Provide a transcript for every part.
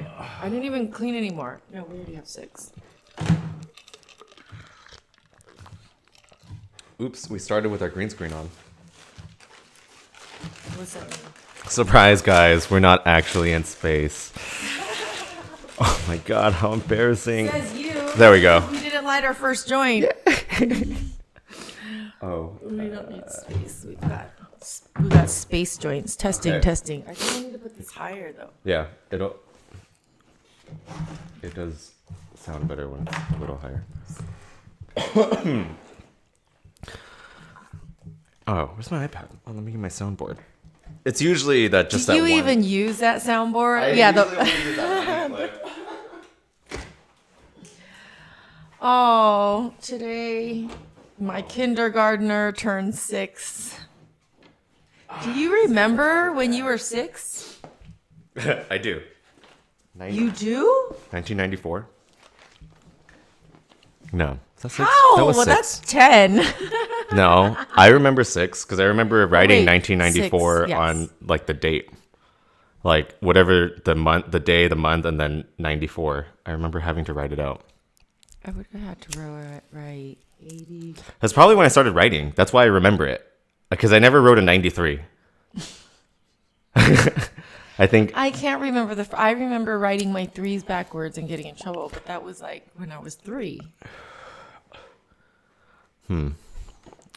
Okay. I didn't even clean anymore. No, we already have 6. Oops, we started with our green screen on. What's that mean? Surprise, guys, we're not actually in space. Oh my god, how embarrassing. Says you. There we go. We didn't light our first joint. Oh. We don't need space. We got space joints. Testing, Okay. testing. I think I need to put this higher though. Yeah, it does sound better when it's a little higher. Oh, where's my iPad? Oh, let me get my soundboard. It's usually that just Do that you one. even use that soundboard? I Yeah. usually only use that one clip. Oh, today my kindergartner turned 6. Do you remember when you were 6? I do. You do? 1994? No. Is that 6? How? That was Well, 6. that's 10. No, I remember 6 because I remember writing Wait, 1994 6, yes. on like the date, like whatever the month, the day, the month, and then 94. I remember having to write it out. I would have had to write 80. That's probably when I started writing. That's why I remember it, because I never wrote a 93. I think I can't remember I remember writing my 3s backwards and getting in trouble, but that was like when I was 3.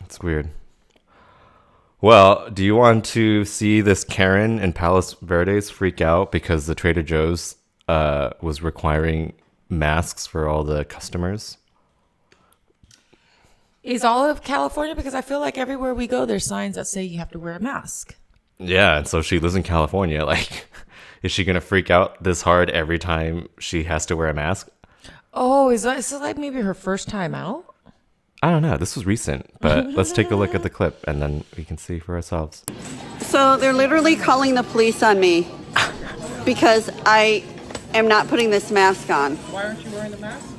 it's weird. Well, do you want to see this Karen in Palos Verdes freak out because the Trader Joe's was requiring masks for all the customers? Is all of California? Because I feel like everywhere we go, there's signs that say you have to wear a mask. Yeah, and so she lives in California. Like, is she gonna freak out this hard every time she has to wear a mask? Oh, is this like maybe her first time out? I don't know. This was recent, but let's take a look at the clip and then we can see for ourselves. So they're literally calling the police on me because I am not putting this mask on. Why aren't you wearing the mask?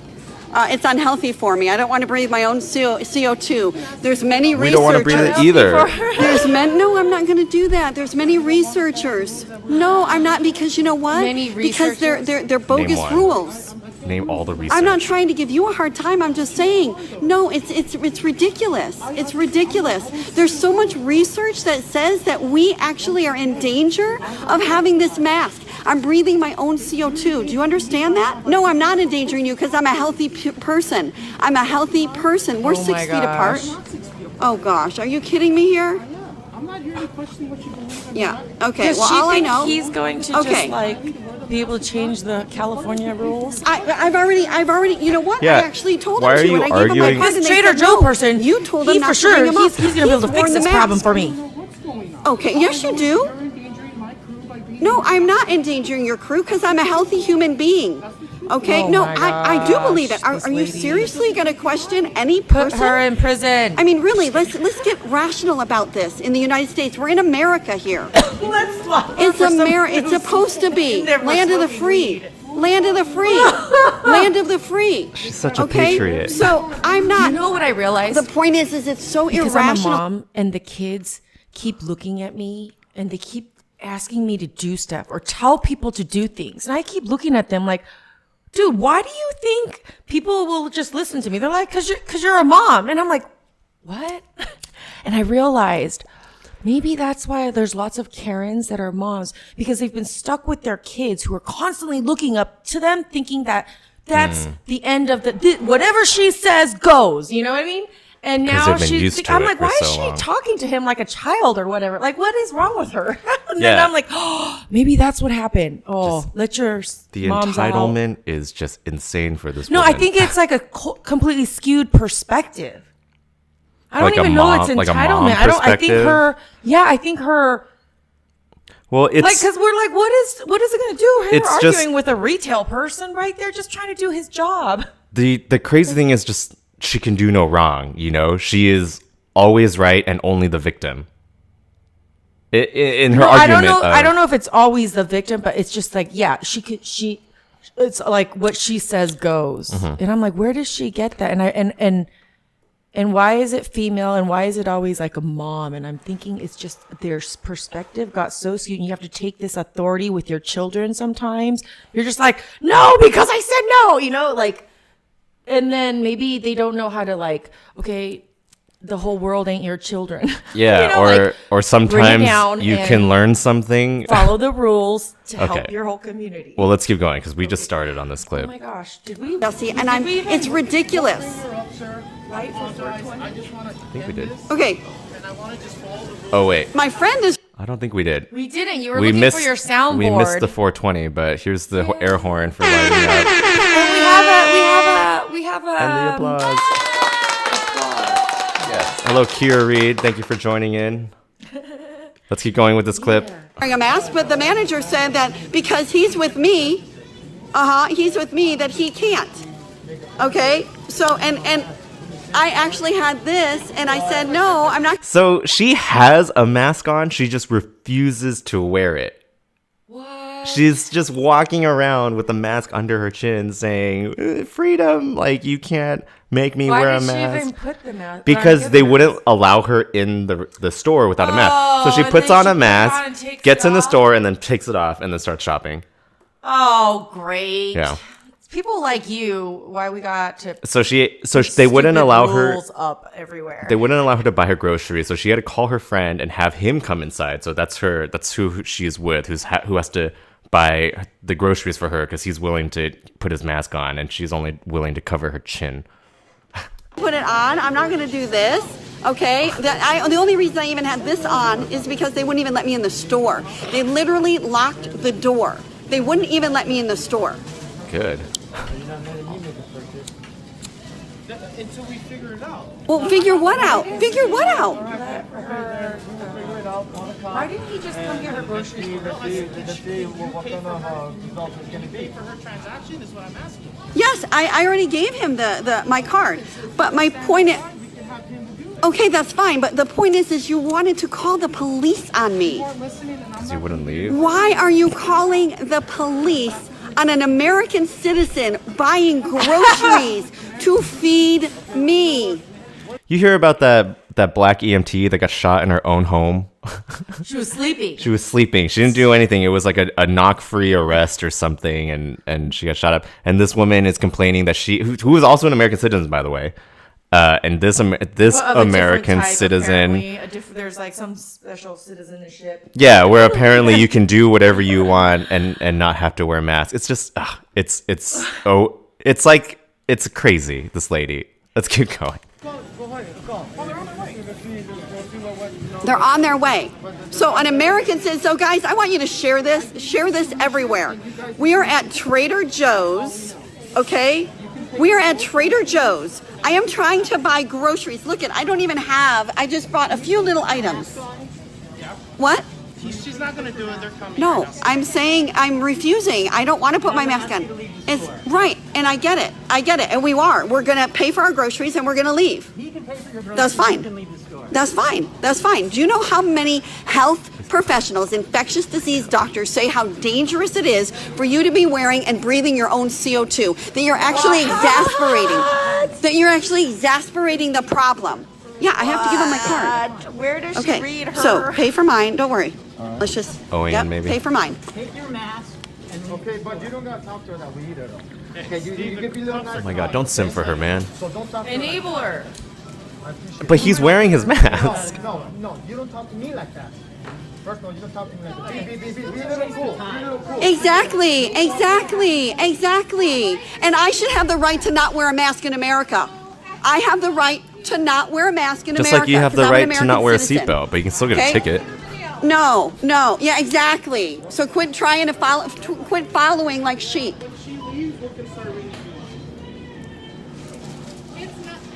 It's unhealthy for me. I don't want to breathe my own CO2. There's many We don't want to breathe it either. No, I'm not going to do that. There's many researchers. No, I'm not, because you know what? Many Because they're bogus one. rules. Name all the research. I'm not trying to give you a hard time. I'm just saying, no, it's ridiculous. It's ridiculous. There's so much research that says that we actually are in danger of having this mask. I'm breathing my own CO2. Do you understand that? No, I'm not endangering you because I'm a healthy person. I'm a healthy person. We're Oh 6 my feet apart. gosh. Oh gosh, are you kidding me here? I'm not here to question what you believe in. Yeah. Okay. Does Well, she all I think know. he's going to Okay. just like be able to change the California rules? I've already. You know what? Yeah. I actually told Why him are to, you and I gave him my arguing- card, and This they Trader said Joe no. person, You told he him not for to sure, bring him up. he's gonna be able to fix worn the this problem mask. for me. What's going on? Okay. Yes, you do. You're endangering my crew by being. No, I'm not endangering your crew because I'm a healthy human being. Okay? Oh No, my I do believe it. gosh, this Are you lady. seriously going to question any Put person? her in prison. I mean, really, let's get rational about this in the United States. We're in America here. Let's lock her It's for some It's reason. supposed to be Never land of the smoking free. weed. Land of the free. Land of the free. She's such a Okay? patriot. So I'm not. You know what I realized? The point is it's so Because irrational. I'm a mom and the kids keep looking at me and they keep asking me to do stuff or tell people to do things. And I keep looking at them like, dude, why do you think people will just listen to me? They're like, cause you're a mom. And I'm like, what? And I realized maybe that's why there's lots of Karens that are moms, because they've been stuck with their kids who are constantly looking up to them, thinking that that's the end of the whatever she says goes. You know what I mean? And 'Cause now they've been she's, used to I'm it like, for why is so she long. talking to him like a child or whatever? Like, what is wrong with her? And then Yeah. I'm like, oh, maybe that's what happened. Oh, let your The moms out. entitlement is just insane for this No, woman. I think it's like a completely skewed perspective. I don't Like a even know mom- it's like a entitlement. mom I think perspective? her. Yeah, I think her. Well, it's Like, because we're like, what is it going to do? Her It's arguing just- with a retail person right there, just trying to do his job. the crazy thing is just she can do no wrong. You know, she is always right and only the victim. In her No, I argument, don't know. of- I don't know if it's always the victim, but it's just like, yeah, it's like what she says goes. Mm-hmm. And I'm like, where does she get that? And And why is it female? And why is it always like a mom? And I'm thinking it's just their perspective got so skewed. And you have to take this authority with your children sometimes. You're just like, no, because I said no, like, and then maybe they don't know how to like, okay, the whole world ain't your children. Yeah, or bring it sometimes down you and can learn something. follow the rules to help Okay. your whole community. Well, let's keep going because we just started on this Oh clip. my gosh, did we? Jesse, and it's ridiculous. Fight for 420? I just want to I think we did. Okay, and I want to just follow the Oh wait, my friend is I don't think we did. We didn't. You were We looking missed for your soundboard. We missed the 420, but here's the air horn for lighting up And we have a. and the applause. Yes. Hello, Kira Reed. Thank you for joining in. Let's keep going with this clip. wearing a mask, but the manager said that because he's with me, that he can't. Okay, so and I actually had this, and I said no, I'm not. So she has a mask on. She just refuses to wear it. What? She's just walking around with the mask under her chin saying, freedom, like you can't make me Why wear a did she mask. even put the mask? Because they wouldn't allow her in the store without a mask. So she and puts then on she a puts it on and mask, takes gets it in the off? store, and then takes it off and then starts shopping. Oh, great. Yeah. People like you, why we got to. So they wouldn't stupid allow her. rules up everywhere. They wouldn't allow her to buy her groceries, so she had to call her friend and have him come inside. So that's her. That's who she's with. Who has to buy the groceries for her because he's willing to put his mask on, and she's only willing to cover her chin. Put it on. I'm not going to do this. Okay. The only reason I even had this on is because they wouldn't even let me in the store. They literally locked the door. They wouldn't even let me in the store. Good. until we figure it out. Well, figure what out? Figure what out? Why didn't he just come get her groceries? For her transaction is what I'm asking. Yes, I already gave him my card. But my point is, okay, that's fine. But the point is you wanted to call the police on me. Because he wouldn't leave. Why are you calling the police on an American citizen buying groceries to feed me? You hear about that black EMT that got shot in her own home? She was sleeping. She was sleeping. She didn't do anything. It was like a knock-free arrest or something, and she got shot up. And this woman is complaining that who is also an American citizen, by the way. And this Of a different American type, citizen, apparently. There's like some special citizenship. yeah, where apparently you can do whatever you want and not have to wear a mask. It's just, it's crazy. This lady. Let's keep going. They're on their way. So an American says, so guys, I want you to share this everywhere. We are at Trader Joe's, okay? We are at Trader Joe's. I am trying to buy groceries. Look I don't even have, I just bought a few little items. What? She's not going to do it. They're coming. No, I'm saying I'm refusing. I don't want to put my mask on. It's right, and I get it. And we're going to pay for our groceries and we're going to leave. That's fine. That's fine. That's fine. Do you know how many health professionals, infectious disease doctors say how dangerous it is for you to be wearing and breathing your own CO2? That you're actually exasperating the problem. Yeah, I have to give them my card. Where does Okay, she read her? so pay for mine. Don't worry. Let's just maybe. pay for mine. Take your mask and Okay, but you don't got to talk to her that way either, though. Okay, you can be a little nice. Oh my God, don't sim for her, man. So don't talk to her. Enabler. But he's wearing his mask. No, you don't talk to me like that. First of all, you don't talk to me like that. Be a little cool. Be a little cool. Exactly. And I should have the right to not wear a mask in America. I have the right to not wear a mask in Just America. like you have 'cause the I'm an right to not American wear a citizen. seatbelt, but you can still get Okay? a ticket. No. Yeah, exactly. So quit trying to quit following like sheep.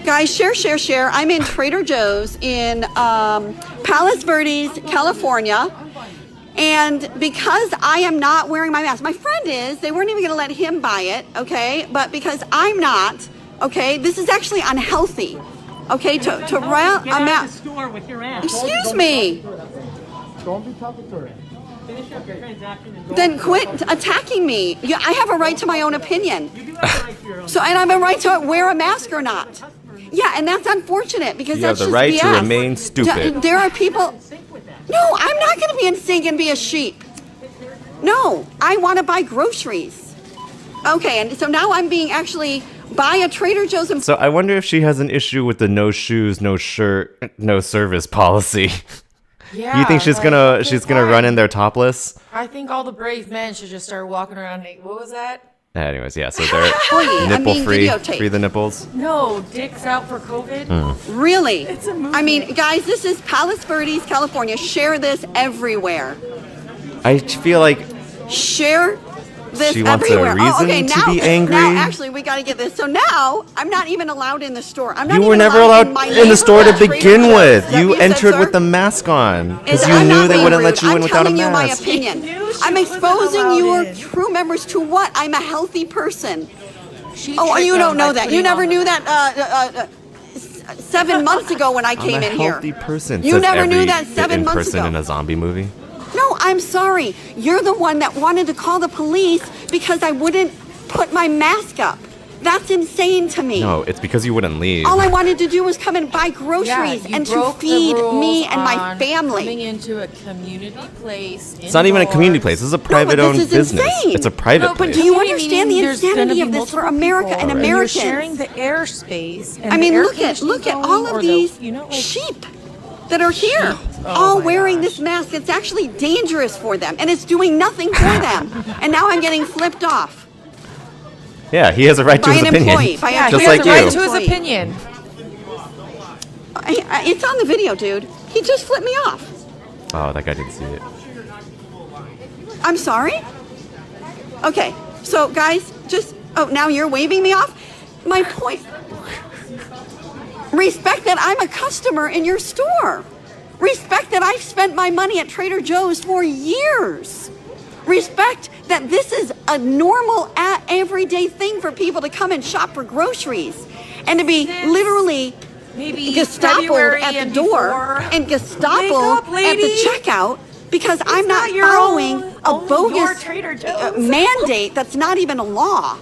Guys, share. I'm in Trader Joe's in Palos Verdes, California. And because I am not wearing my mask, my friend is, they weren't even going to let him buy it, okay? But because I'm not, okay, this is actually unhealthy, okay? To run get a out of the mask. store with your ass. Excuse me. Don't be talking to her. Finish up your transaction and go. Then quit attacking me. I have a right to my own opinion. You do have a right to your own. So, and I have a right to wear a mask or not. Yeah, and that's unfortunate because You have that's the just right to BS. remain stupid. There are people. No, I'm not going to be in sync and be a sheep. No, I want to buy groceries. Okay, and so now I'm being actually by a Trader Joe's. So I wonder if she has an issue with the no shoes, no shirt, no service policy. Yeah. You think she's like, gonna okay, she's gonna run fine. in there topless? I think all the brave men should just start walking around naked. What was that? Anyways, yeah. So they're I nipple mean, free, videotape. free the nipples. No, dicks out for COVID. Hmm. Really? It's a movement. I mean, guys, this is Palos Verdes, California. Share this everywhere. I feel like Share this She wants a everywhere. reason to be angry? Now, actually, we got to get this. So now, I'm not even allowed in the store. I'm not you were even never allowed my in the store to neighborhood begin Trader with. Joe's. Is that You what said, entered sir? with the mask on because Is- you I'm knew not they being wouldn't let rude. you in I'm without a telling you my mask. opinion. She I'm wasn't exposing your allowed in. crew members to what? I'm a healthy person. She Oh, tricked you them don't know by that. You putting never on knew the- that 7 months ago when I I'm came a in here. healthy person. You says never knew every that 7 months person ago. in a zombie movie. No, I'm sorry. You're the one that wanted to call the police because I wouldn't put my mask up. That's insane to me. No, it's because you wouldn't leave. All I wanted to do was come and buy Yeah, groceries you and to broke the feed rules me and my on Coming family. into a community place. It's not even a community place. This is a private-owned this is business. insane. It's a private No, but place. do you understand the There's gonna insanity be of this for multiple America people, and You're Americans? sharing the airspace. And I mean, the air look at conditioning all going, or of the- these you know, like, sheep that are here, Oh all my wearing gosh. this mask. It's actually dangerous for them, and it's doing nothing for them. And now I'm getting flipped off. Yeah, he has a right to By his an opinion. employee, by a Yeah, just he like has a right you. to his Employee. opinion. It's on the video, dude. He just flipped me off. Oh, that guy didn't see it. I'm sorry? Okay, so guys, now you're waving me off? My point. Respect that I'm a customer in your store. Respect that I've spent my money at Trader Joe's for years. Respect that this is a normal, everyday thing for people to come and shop for groceries and to be literally Maybe Gestapo'd February at the and door before. and Wake Gestapo'd up, at lady. the checkout because I'm not not your following own- a only your bogus Trader Joe's. mandate that's not even a law.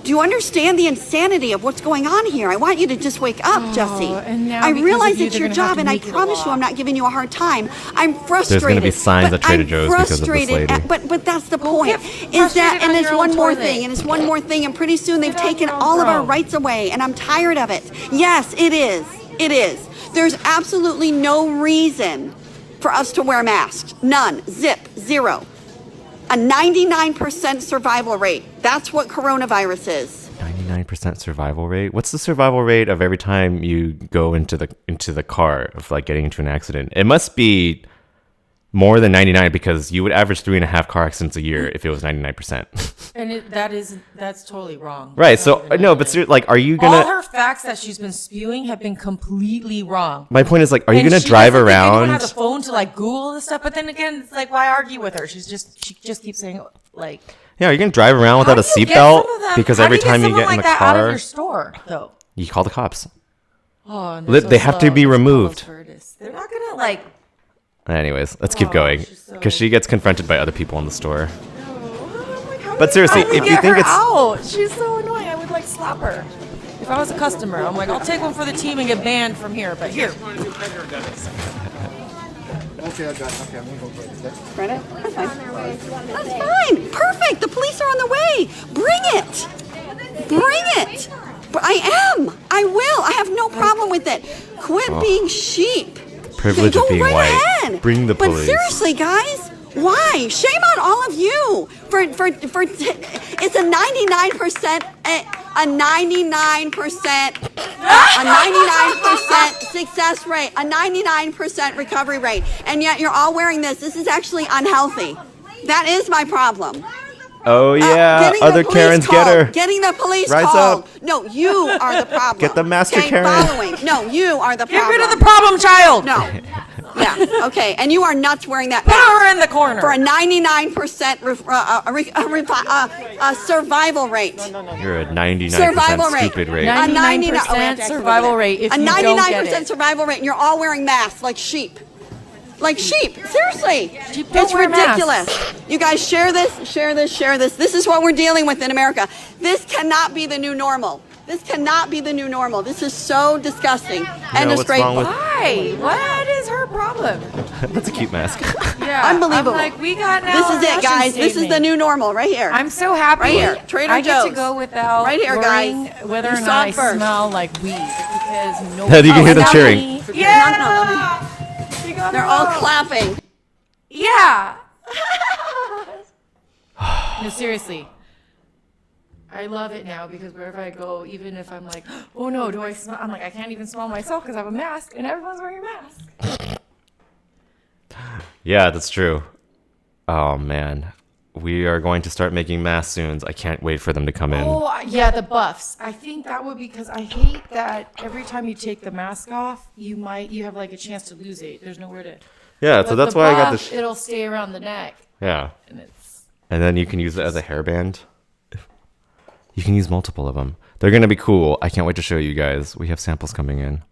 Do you understand the insanity of what's going on here? I want you to just wake up, Jesse. and now I because realize of you, it's they're your gonna have job, to and I make it a promise you law. I'm not giving you a hard time. I'm frustrated. There's gonna be signs but at Trader I'm Joe's because of this frustrated lady. but that's the point. get Is that, frustrated and on it's your one own more toilet. thing, and it's one more thing, and pretty soon they've Get on taken your own all of our throne. rights away, and I'm tired of it. Yes, it is. It is. There's absolutely no reason for us to wear masks. None. Zip. Zero. A 99% survival rate. That's what coronavirus is. 99% survival rate. What's the survival rate of every time you go into the car of like getting into an accident? It must be more than 99 because you would average 3.5 car accidents a year if it was 99%. And that's totally wrong. Right. It's So not even no, but like, are you gonna? all her facts that she's been spewing have been completely wrong. My point is like, are you And gonna she drive doesn't think anyone around? has a phone to like Google this stuff, but then again, it's like, why argue with her? She just keeps saying like, Yeah, are you gonna drive around how without a do you get seatbelt? some of them- Because how every do you time you someone get in like the that out of car, your store, though. you call the cops. Oh, and They they're so have to slow. be It's removed. Palos Verdes. They're not gonna like. Anyways, let's keep Oh, going she's so- because she gets confronted by other people in the store. How But do seriously, finally if you get think her it's- out? She's so annoying. I would like slap her. If I was a customer, I'm like, I'll take one for the team and get banned from here. But here, Okay, I got it. Okay, I'm gonna go for it. Right? That's fine. That's fine. Perfect. The police are on the way. Bring it. Bring it. But I am. I will. I have no problem with it. Quit being sheep. Privilege Go of being right white. ahead. Bring the But police. seriously, guys, why? Shame on all of you for it's a 99% a 99% success rate, a 99% recovery rate, and yet you're all wearing this. This is actually unhealthy. That is my problem. Oh yeah, Getting the other police Karens called. get her. Getting the police Rise called. up. No, you are the problem. Get the master Okay, Karen. Following. No, you are the get problem. rid of the problem child. No. Yeah. Okay. And you are nuts wearing that Put mask her in the corner. for a 99% survival rate. You're at 99% Survival rate. stupid rate. 99% survival rate if a you don't 99% get it. survival rate, and you're all wearing masks like sheep. Like sheep. Seriously. Sheep don't It's wear ridiculous. masks. You guys share this, share this, share this. This is what we're dealing with in America. This cannot be the new normal. This cannot be the new normal. This is so disgusting and what's wrong disgraceful. with- Why? What is her problem? That's a cute mask. Yeah, Unbelievable. I'm like, we got now This a is it, fashion guys. This is the statement. new normal right here. I'm so happy. Right here, Trader I get to Joe's. go without Right here, guys. worrying whether You or saw not it I first. smell like weed because no. You can hear them now cheering. me- No, Yeah. They're all clapping. Yeah. No, seriously. I love it now because wherever I go, even if I'm like, oh no, do I smell? I'm like, I can't even smell myself because I have a mask and everyone's wearing a mask. Yeah, that's true. Oh man, we are going to start making masks soon. I can't wait for them to come in. Oh, yeah, the buffs. I think that would be because I hate that every time you take the mask off, you have like a chance to lose it. There's nowhere to. Yeah, But so that's the why I got buff, this. It'll stay around the neck, Yeah, and it's. and then you can use it as a hairband. You can use multiple of them. They're gonna be cool. I can't wait to show you guys. We have samples coming in.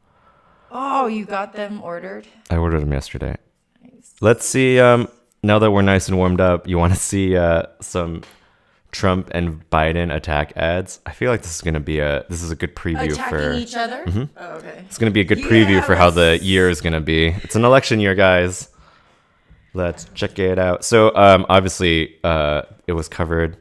Oh, you got them ordered. I ordered them yesterday. Nice. Let's see. Now that we're nice and warmed up, you want to see some Trump and Biden attack ads? I feel like this is a good preview Attacking for. each other. Oh, okay. It's gonna be a good preview for how the year is gonna be. It's an election year, guys. Let's check it out. So obviously, it was covered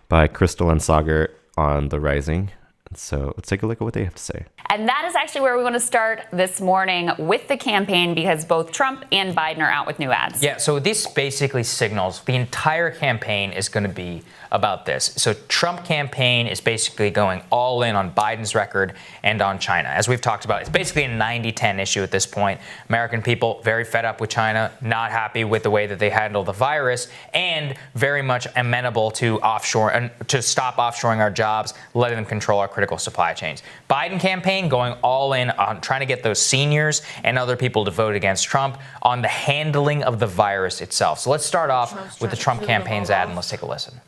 by Crystal and Sagar on The Rising. So let's take a look at what they have to say. And that is actually where we want to start this morning with the campaign because both Trump and Biden are out with new ads. Yeah, so this basically signals the entire campaign is going to be about this. So Trump campaign is basically going all in on Biden's record and on China. As we've talked about, it's basically a 90-10 issue at this point. American people very fed up with China, not happy with the way that they handle the virus, and very much amenable to offshore and to stop offshoring our jobs, letting them control our critical supply chains. Biden campaign going all in on trying to get those seniors and other people to vote against Trump on the handling of the virus itself. So let's start off with the Trump campaign's ad and let's take a listen.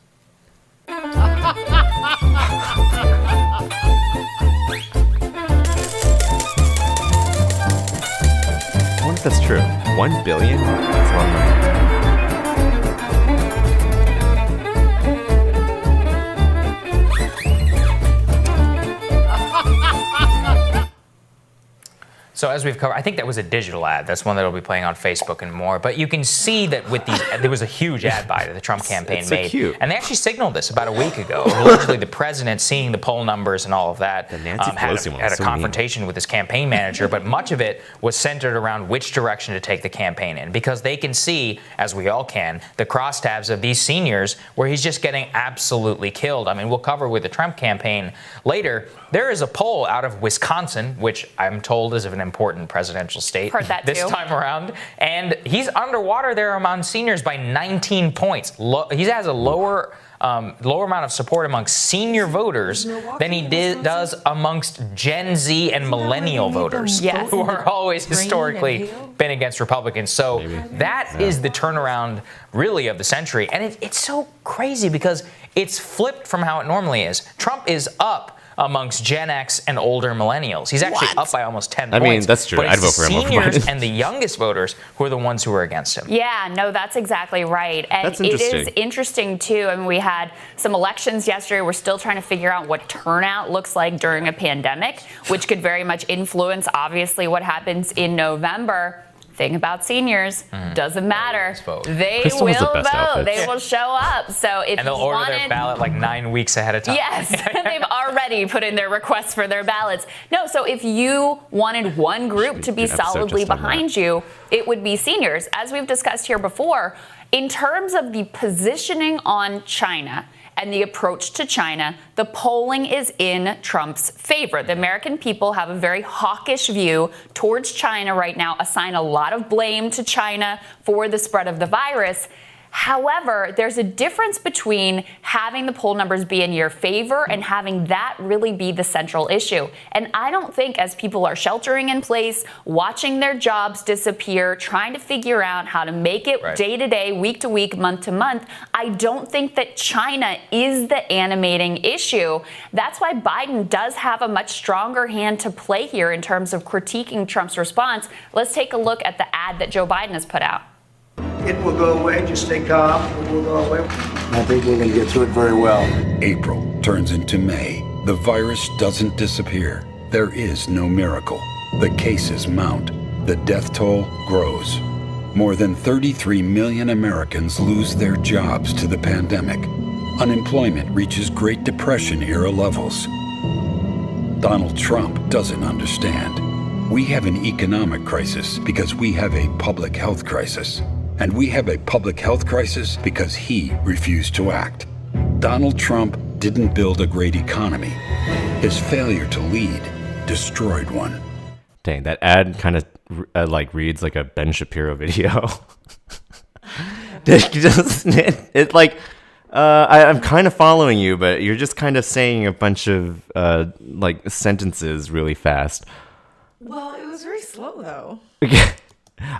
I wonder if that's true. 1 billion? That's a lot of money. So as we've covered, I think that was a digital ad. That's one that'll be playing on Facebook and more. But you can see that with these, there was a huge ad buy that the Trump campaign it's so made. cute. And they actually signaled this about a week ago. Literally, the president, seeing the poll numbers and all of that, The Nancy Pelosi one had was a so mean. confrontation with his campaign manager. But much of it was centered around which direction to take the campaign in. Because they can see, as we all can, the crosstabs of these seniors where he's just getting absolutely killed. I mean, we'll cover with the Trump campaign later. There is a poll out of Wisconsin, which I'm told is an important presidential state Heard that this too. time around, and he's underwater there among seniors by 19 points. He has a lower amount of support amongst senior voters than he does amongst Gen Z and millennial voters, Yes. who are always Rain and historically hail? been against Republicans. So that is the turnaround, really, of the century, and it's so crazy because it's flipped from how it normally is. Trump is up amongst Gen X and older millennials. He's actually up by almost 10 I points. mean, that's true. But I'd it's vote for him the over seniors Biden. and the youngest voters who are the ones who are against him. Yeah, no, that's exactly right. And That's it is interesting. interesting, too. I mean, we had some elections yesterday. We're still trying to figure out what turnout looks like during a pandemic, which could very much influence, obviously, what happens in November. Thing about seniors, doesn't matter. vote. They Crystal has the will vote. best outfits. They will show up. So if And they'll you order wanted, their ballot like 9 weeks ahead of time. Yes, they've already put in their requests for their ballots. No, so if you wanted one group to be do an episode solidly just on that. behind you, it would be seniors. As we've discussed here before, in terms of the positioning on China and the approach to China, the polling is in Trump's favor. The American people have a very hawkish view towards China right now, assign a lot of blame to China for the spread of the virus. However, there's a difference between having the poll numbers be in your favor and having that really be the central issue. And I don't think as people are sheltering in place, watching their jobs disappear, trying to figure out how to make it Right. day to day, week to week, month to month, I don't think that China is the animating issue. That's why Biden does have a much stronger hand to play here in terms of critiquing Trump's response. Let's take a look at the ad that Joe Biden has put out. It will go away. Just stay calm. It will go away. I think we're going to get through it very well. April turns into May. The virus doesn't disappear. There is no miracle. The cases mount. The death toll grows. More than 33 million Americans lose their jobs to the pandemic. Unemployment reaches Great Depression-era levels. Donald Trump doesn't understand. We have an economic crisis because we have a public health crisis. And we have a public health crisis because he refused to act. Donald Trump didn't build a great economy. His failure to lead destroyed one. Dang, that ad kind of like reads like a Ben Shapiro video. It's like I'm kind of following you, but you're just kind of saying a bunch of like sentences really fast. Well, it was very slow though.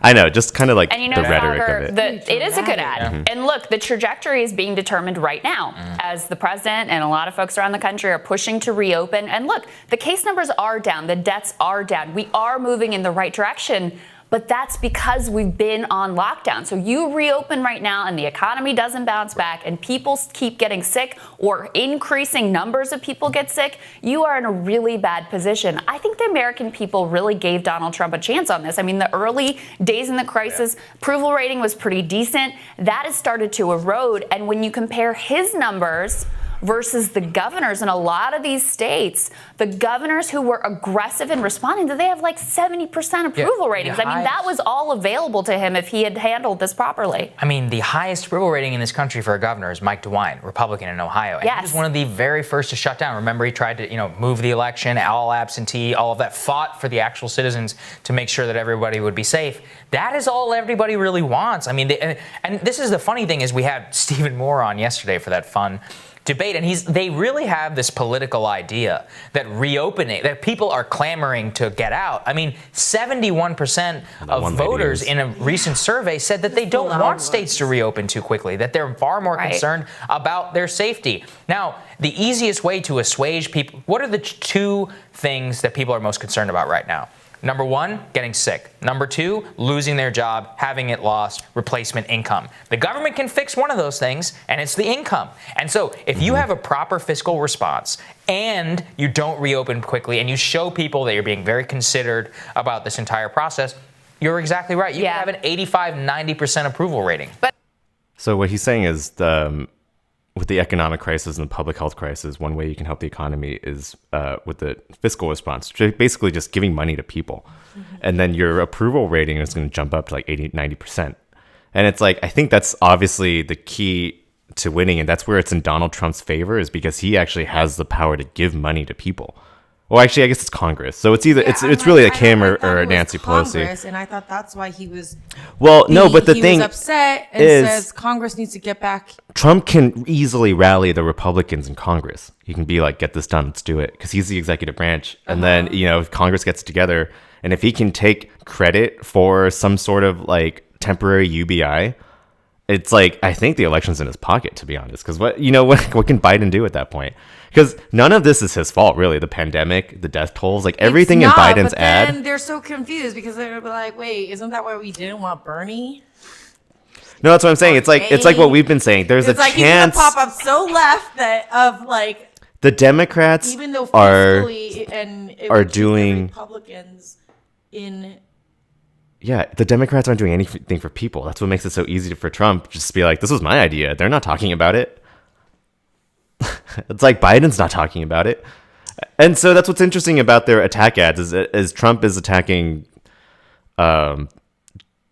I know, just kind of like And you know, the rhetoric Sagar, of it. it is a good ad. And look, the trajectory is being determined right now as the president and a lot of folks around the country are pushing to reopen. And look, the case numbers are down, the deaths are down. We are moving in the right direction. But that's because we've been on lockdown. So you reopen right now and the economy doesn't bounce back and people keep getting sick or increasing numbers of people get sick, you are in a really bad position. I think the American people really gave Donald Trump a chance on this. I mean, the early days in the crisis, approval rating was pretty decent. That has started to erode. And when you compare his numbers versus the governors in a lot of these states, the governors who were aggressive in responding, they have like 70% approval ratings. I mean, that was all available to him if he had handled this properly. I mean, the highest approval rating in this country for a governor is Mike DeWine, Republican in Ohio. And Yes. he was one of the very first to shut down. Remember, he tried to, move the election, all absentee, all of that, fought for the actual citizens to make sure that everybody would be safe. That is all everybody really wants. I mean, and this is the funny thing is we had Stephen Moore on yesterday for that fun debate, and they really have this political idea that reopening, that people are clamoring to get out. I mean, 71% of voters in a recent survey said that they don't want states to reopen too quickly, that they're far more concerned about their safety. Now, the easiest way to assuage people, what are the two things that people are most concerned about right now? Number one, getting sick. Number two, losing their job, having it lost, replacement income. The government can fix one of those things, and it's the income. And so if you have a proper fiscal response and you don't reopen quickly and you show people that you're being very considered about this entire process, you're exactly right. You can have an 85, 90% approval rating. So what he's saying is with the economic crisis and the public health crisis, one way you can help the economy is with the fiscal response, basically just giving money to people. And then your approval rating is going to jump up to like 80, 90%. And it's like, I think that's obviously the key to winning. And that's where it's in Donald Trump's favor, is because he actually has the power to give money to people. Well, actually, I guess it's Congress. So it's either it's really like him or Nancy Pelosi. And I thought that's why he was. Well, no, but the thing was upset and is, says Congress needs to get back. Trump can easily rally the Republicans in Congress. He can be like, "Get this done, let's do it," because he's the executive branch. And then if Congress gets together, and if he can take credit for some sort of like temporary UBI, it's like I think the election's in his pocket, to be honest. Because what can Biden do at that point? Because none of this is his fault, really. The pandemic, the death tolls, like everything in Biden's ad. Then they're so confused because they're like, "Wait, isn't that why we didn't want Bernie?" No, that's what I'm saying. It's like what we've been saying. There's a chance he's gonna pop up so left the Democrats even though are doing Republicans in. Yeah, the Democrats aren't doing anything for people. That's what makes it so easy for Trump just to be like, "This was my idea." They're not talking about it. It's like Biden's not talking about it. And so that's what's interesting about their attack ads is Trump is attacking Joe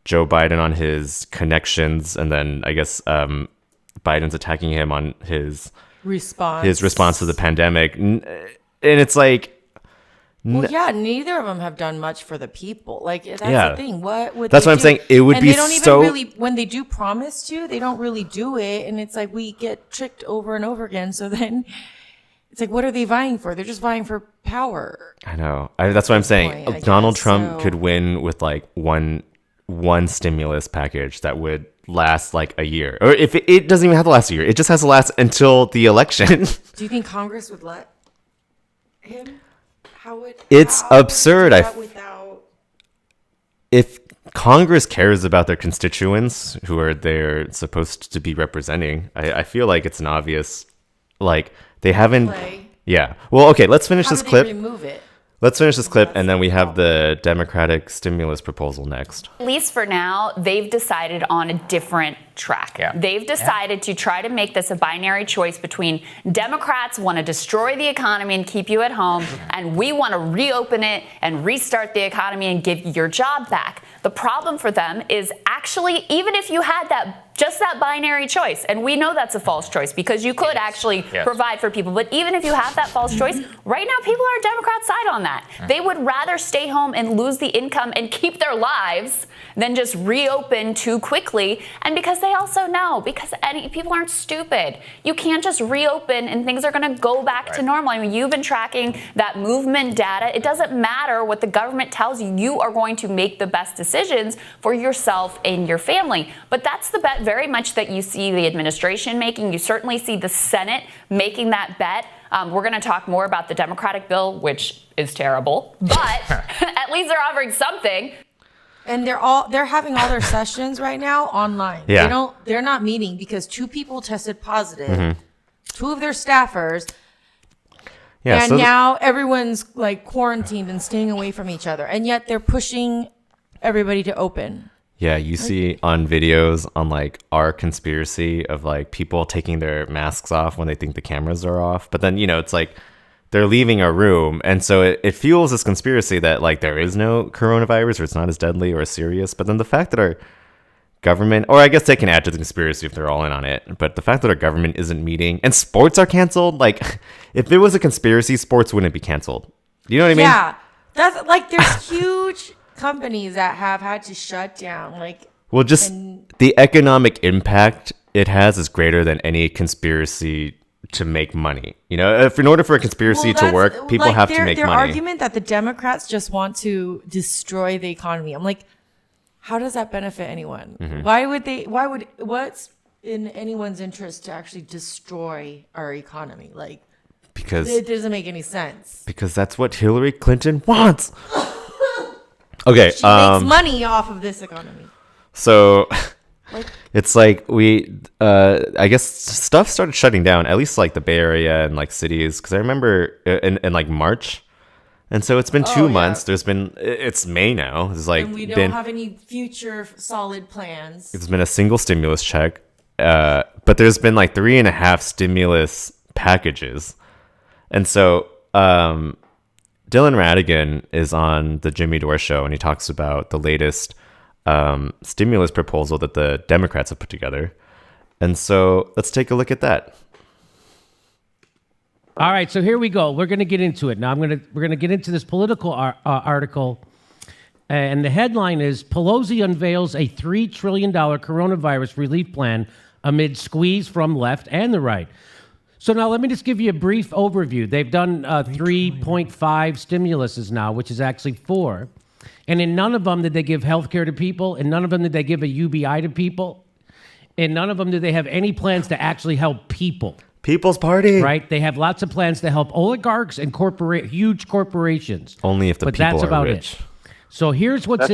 Biden on his connections, and then I guess Biden's attacking him on his response to the pandemic. And it's like, neither of them have done much for the people. Like that's the thing. What would that's they what I'm do? saying. It would and be they don't so. Even really, when they do promise to, they don't really do it, and it's like we get tricked over and over again. So then it's like, what are they vying for? They're just vying for power. I know. That's what I'm saying. Point, Donald Trump could win with like one stimulus package that would last like a year, or if it doesn't even have to last a year, it just has to last until the election. Do you think Congress would let him? It's absurd. If Congress cares about their constituents who they're supposed to be representing, I feel like it's an obvious, like they haven't. Yeah. Well, okay, let's finish How this do they clip. remove it? Let's finish this clip, and then we have the Democratic stimulus proposal next. At least for now, they've decided on a different track. Yeah. They've decided to try to make this a binary choice between Democrats want to destroy the economy and keep you at home, and we want to reopen it and restart the economy and give you your job back. The problem for them is actually, even if you had just that binary choice, and we know that's a false choice because you could actually provide for people, but even if you have that false choice, right now people are Democrat side on that. They would rather stay home and lose the income and keep their lives than just reopen too quickly. And because they also know, because people aren't stupid, you can't just reopen and things are going to go back to normal. I mean, you've been tracking that movement data. It doesn't matter what the government tells you. You are going to make the best decisions for yourself and your family. But that's the bet very much that you see the administration making. You certainly see the Senate making that bet. We're going to talk more about the Democratic bill, which is terrible, but at least they're offering something. And they're having all their sessions right now online. Yeah. They're not meeting because 2 people tested positive. 2 of their staffers. Yeah. And now everyone's like quarantined and staying away from each other. And yet they're pushing everybody to open. Yeah, you see on videos on like our conspiracy of like people taking their masks off when they think the cameras are off. But then, it's like they're leaving a room. And so it fuels this conspiracy that like there is no coronavirus or it's not as deadly or as serious. But then the fact that our government, or I guess they can add to the conspiracy if they're all in on it. But the fact that our government isn't meeting and sports are canceled, like if it was a conspiracy, sports wouldn't be canceled. You know what I mean? Yeah. That's like there's huge companies that have had to shut down. Well, just the economic impact it has is greater than any conspiracy to make money. If in order for a conspiracy to work, people have to make their money. argument that the Democrats just want to destroy the economy. I'm like, how does that benefit anyone? What's in anyone's interest to actually destroy our economy? Because it doesn't make any sense. Because that's what Hillary Clinton wants. Okay. She makes money off of this economy. So it's like I guess stuff started shutting down, at least like the Bay Area and like cities. Because I remember in like March. And so it's been 2 months. It's May now. It's like and we don't have any future solid plans. It's been a single stimulus check. But there's been like 3.5 stimulus packages. And so Dylan Ratigan is on the Jimmy Dore show, and he talks about the latest stimulus proposal that the Democrats have put together. And so let's take a look at that. All right, so here we go. We're going to get into it. Now we're going to get into this political article. And the headline is Pelosi unveils a $3 trillion coronavirus relief plan amid squeeze from left and the right. So now let me just give you a brief overview. They've done 3.5 stimuluses now, which is actually 4. And in none of them did they give health care to people. In none of them did they give a UBI to people. In none of them did they have any plans to actually help people. People's party. Right? They have lots of plans to help oligarchs and huge corporations. Only if the people are rich. It. So here's what's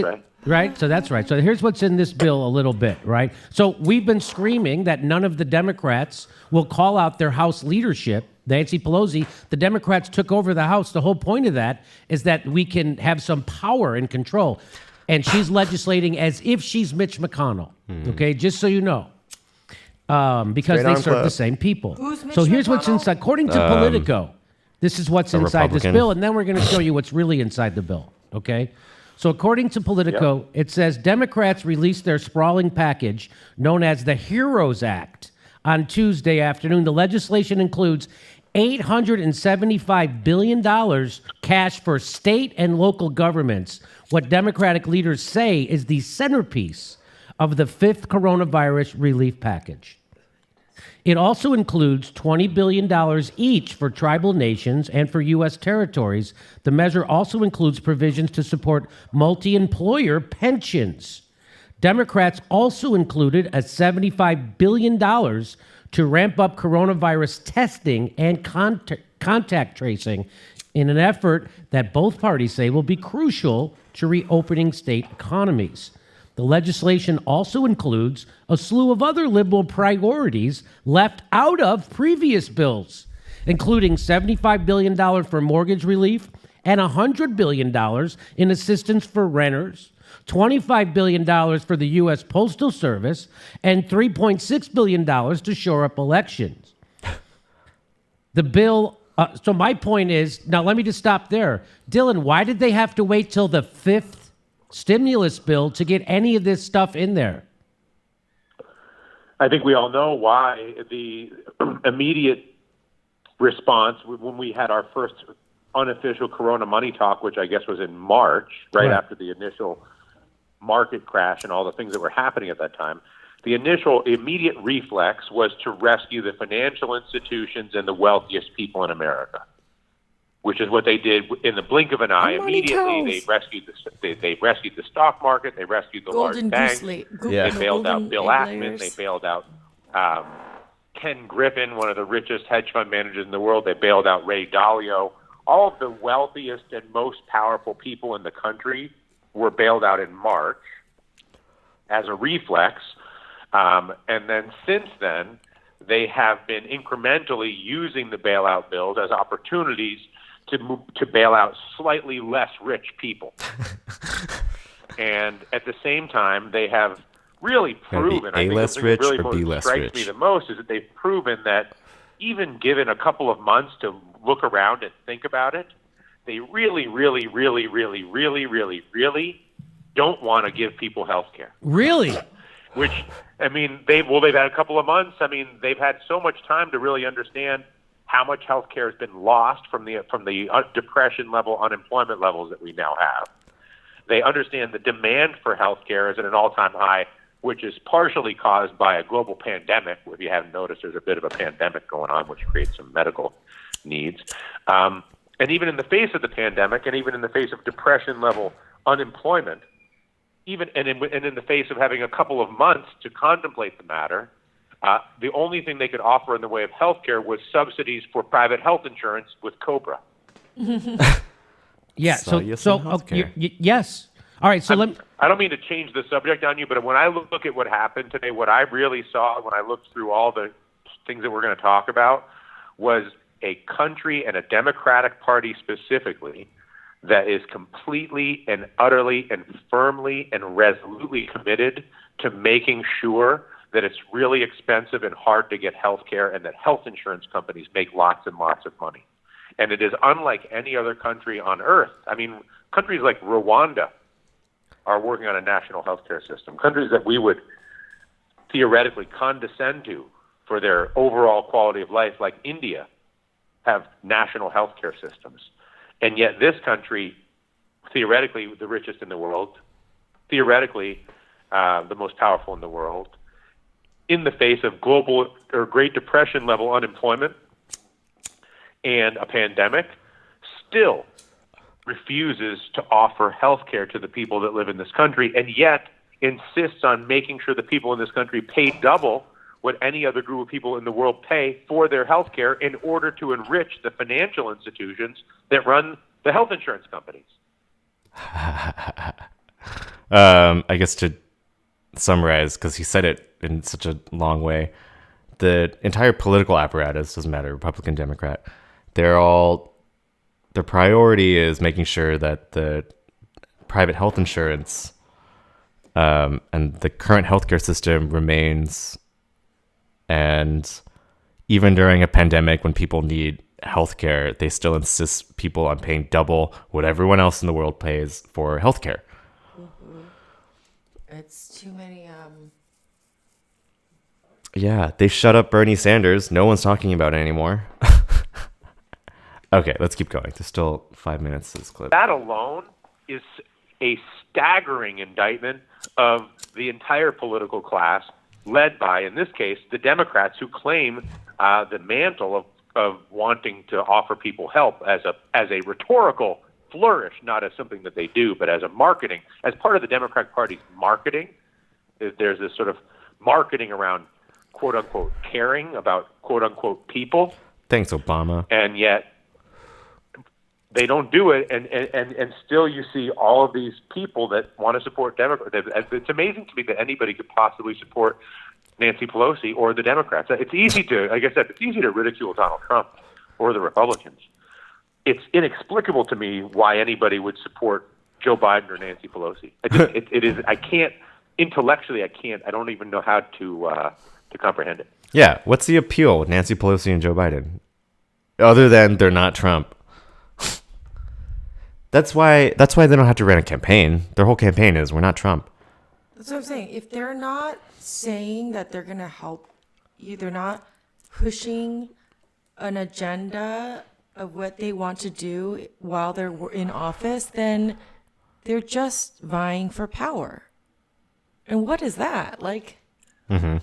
right. So that's right. So here's what's in this bill a little bit, right? So we've been screaming that none of the Democrats will call out their House leadership. Nancy Pelosi, the Democrats took over the House. The whole point of that is that we can have some power and control. And she's legislating as if she's Mitch McConnell. Okay, just so you know. Because they serve the same people. So here's what's inside. According to Politico, this is what's inside this bill. And then we're going to show you what's really inside the bill. Okay? So according to Politico, it says Democrats released their sprawling package known as the HEROES Act on Tuesday afternoon. The legislation includes $875 billion cash for state and local governments, what Democratic leaders say is the centerpiece of the 5th coronavirus relief package. It also includes $20 billion each for tribal nations and for U.S. territories. The measure also includes provisions to support multi-employer pensions. Democrats also included a $75 billion to ramp up coronavirus testing and contact tracing in an effort that both parties say will be crucial to reopening state economies. The legislation also includes a slew of other liberal priorities left out of previous bills. including $75 billion for mortgage relief and $100 billion in assistance for renters, $25 billion for the U.S. Postal Service, and $3.6 billion to shore up elections. The bill, so my point is, now let me just stop there. Dylan, why did they have to wait till the fifth stimulus bill to get any of this stuff in there? I think we all know why. The immediate response when we had our first unofficial Corona money talk, which I guess was in March, right after the initial market crash and all the things that were happening at that time, the initial immediate reflex was to rescue the financial institutions and the wealthiest people in America, which is what they did in the blink of an eye. Immediately, they rescued the stock market, they rescued the large banks, they bailed out Bill Ackman, they bailed out Ken Griffin, one of the richest hedge fund managers in the world, they bailed out Ray Dalio. All of the wealthiest and most powerful people in the country were bailed out in March as a reflex. And then since then, they have been incrementally using the bailout bills as opportunities to bail out slightly less rich people. And at the same time, they have really proven, I think the thing that really strikes me the most is that they've proven that even given a couple of months to look around and think about it, they really, really, really, really, really, really, really don't want to give people health care. Really? Which, I mean, they've had a couple of months. I mean, they've had so much time to really understand how much health care has been lost from the depression level, unemployment levels that we now have. They understand the demand for health care is at an all-time high, which is partially caused by a global pandemic. If you haven't noticed, there's a bit of a pandemic going on, which creates some medical needs. And even in the face of the pandemic, and even in the face of depression-level unemployment, even and in the face of having a couple of months to contemplate the matter, the only thing they could offer in the way of health care was subsidies for private health insurance with COBRA. Yeah. So yes. All right. So I don't mean to change the subject on you, but when I look at what happened today, what I really saw when I looked through all the things that we're going to talk about was a country and a Democratic Party specifically that is completely and utterly and firmly and resolutely committed to making sure that it's really expensive and hard to get health care and that health insurance companies make lots and lots of money. And it is unlike any other country on earth. I mean, countries like Rwanda are working on a national health care system. Countries that we would theoretically condescend to for their overall quality of life, like India, have national health care systems. And yet this country, theoretically the richest in the world, theoretically the most powerful in the world, in the face of global or Great Depression level unemployment and a pandemic, still refuses to offer health care to the people that live in this country, and yet insists on making sure the people in this country pay double what any other group of people in the world pay for their health care in order to enrich the financial institutions that run the health insurance companies. I guess to summarize, because he said it in such a long way, the entire political apparatus, doesn't matter, Republican, Democrat, their priority is making sure that the private health insurance and the current healthcare system remains. And even during a pandemic, when people need healthcare, they still insist people on paying double what everyone else in the world pays for healthcare. It's too many. Yeah, they shut up Bernie Sanders. No one's talking about it anymore. Okay, let's keep going. There's still 5 minutes to this clip. That alone is a staggering indictment of the entire political class, led by, in this case, the Democrats, who claim the mantle of wanting to offer people help as a rhetorical flourish, not as something that they do, but as a marketing, as part of the Democratic Party's marketing. There's this sort of marketing around quote unquote caring about quote unquote people. Thanks, Obama. And yet they don't do it, and still you see all of these people that want to support Democrats. It's amazing to me that anybody could possibly support Nancy Pelosi or the Democrats. It's easy to, like I said, it's easy to ridicule Donald Trump, or the Republicans. It's inexplicable to me why anybody would support Joe Biden or Nancy Pelosi. It is. I can't intellectually. I don't even know how to comprehend it. Yeah. What's the appeal with Nancy Pelosi and Joe Biden, other than they're not Trump? That's why they don't have to run a campaign. Their whole campaign is we're not Trump. That's what I'm saying. If they're not saying that they're going to help you, they're not pushing an agenda of what they want to do while they're in office, then they're just vying for power. And what is that? Like, Mm-hmm.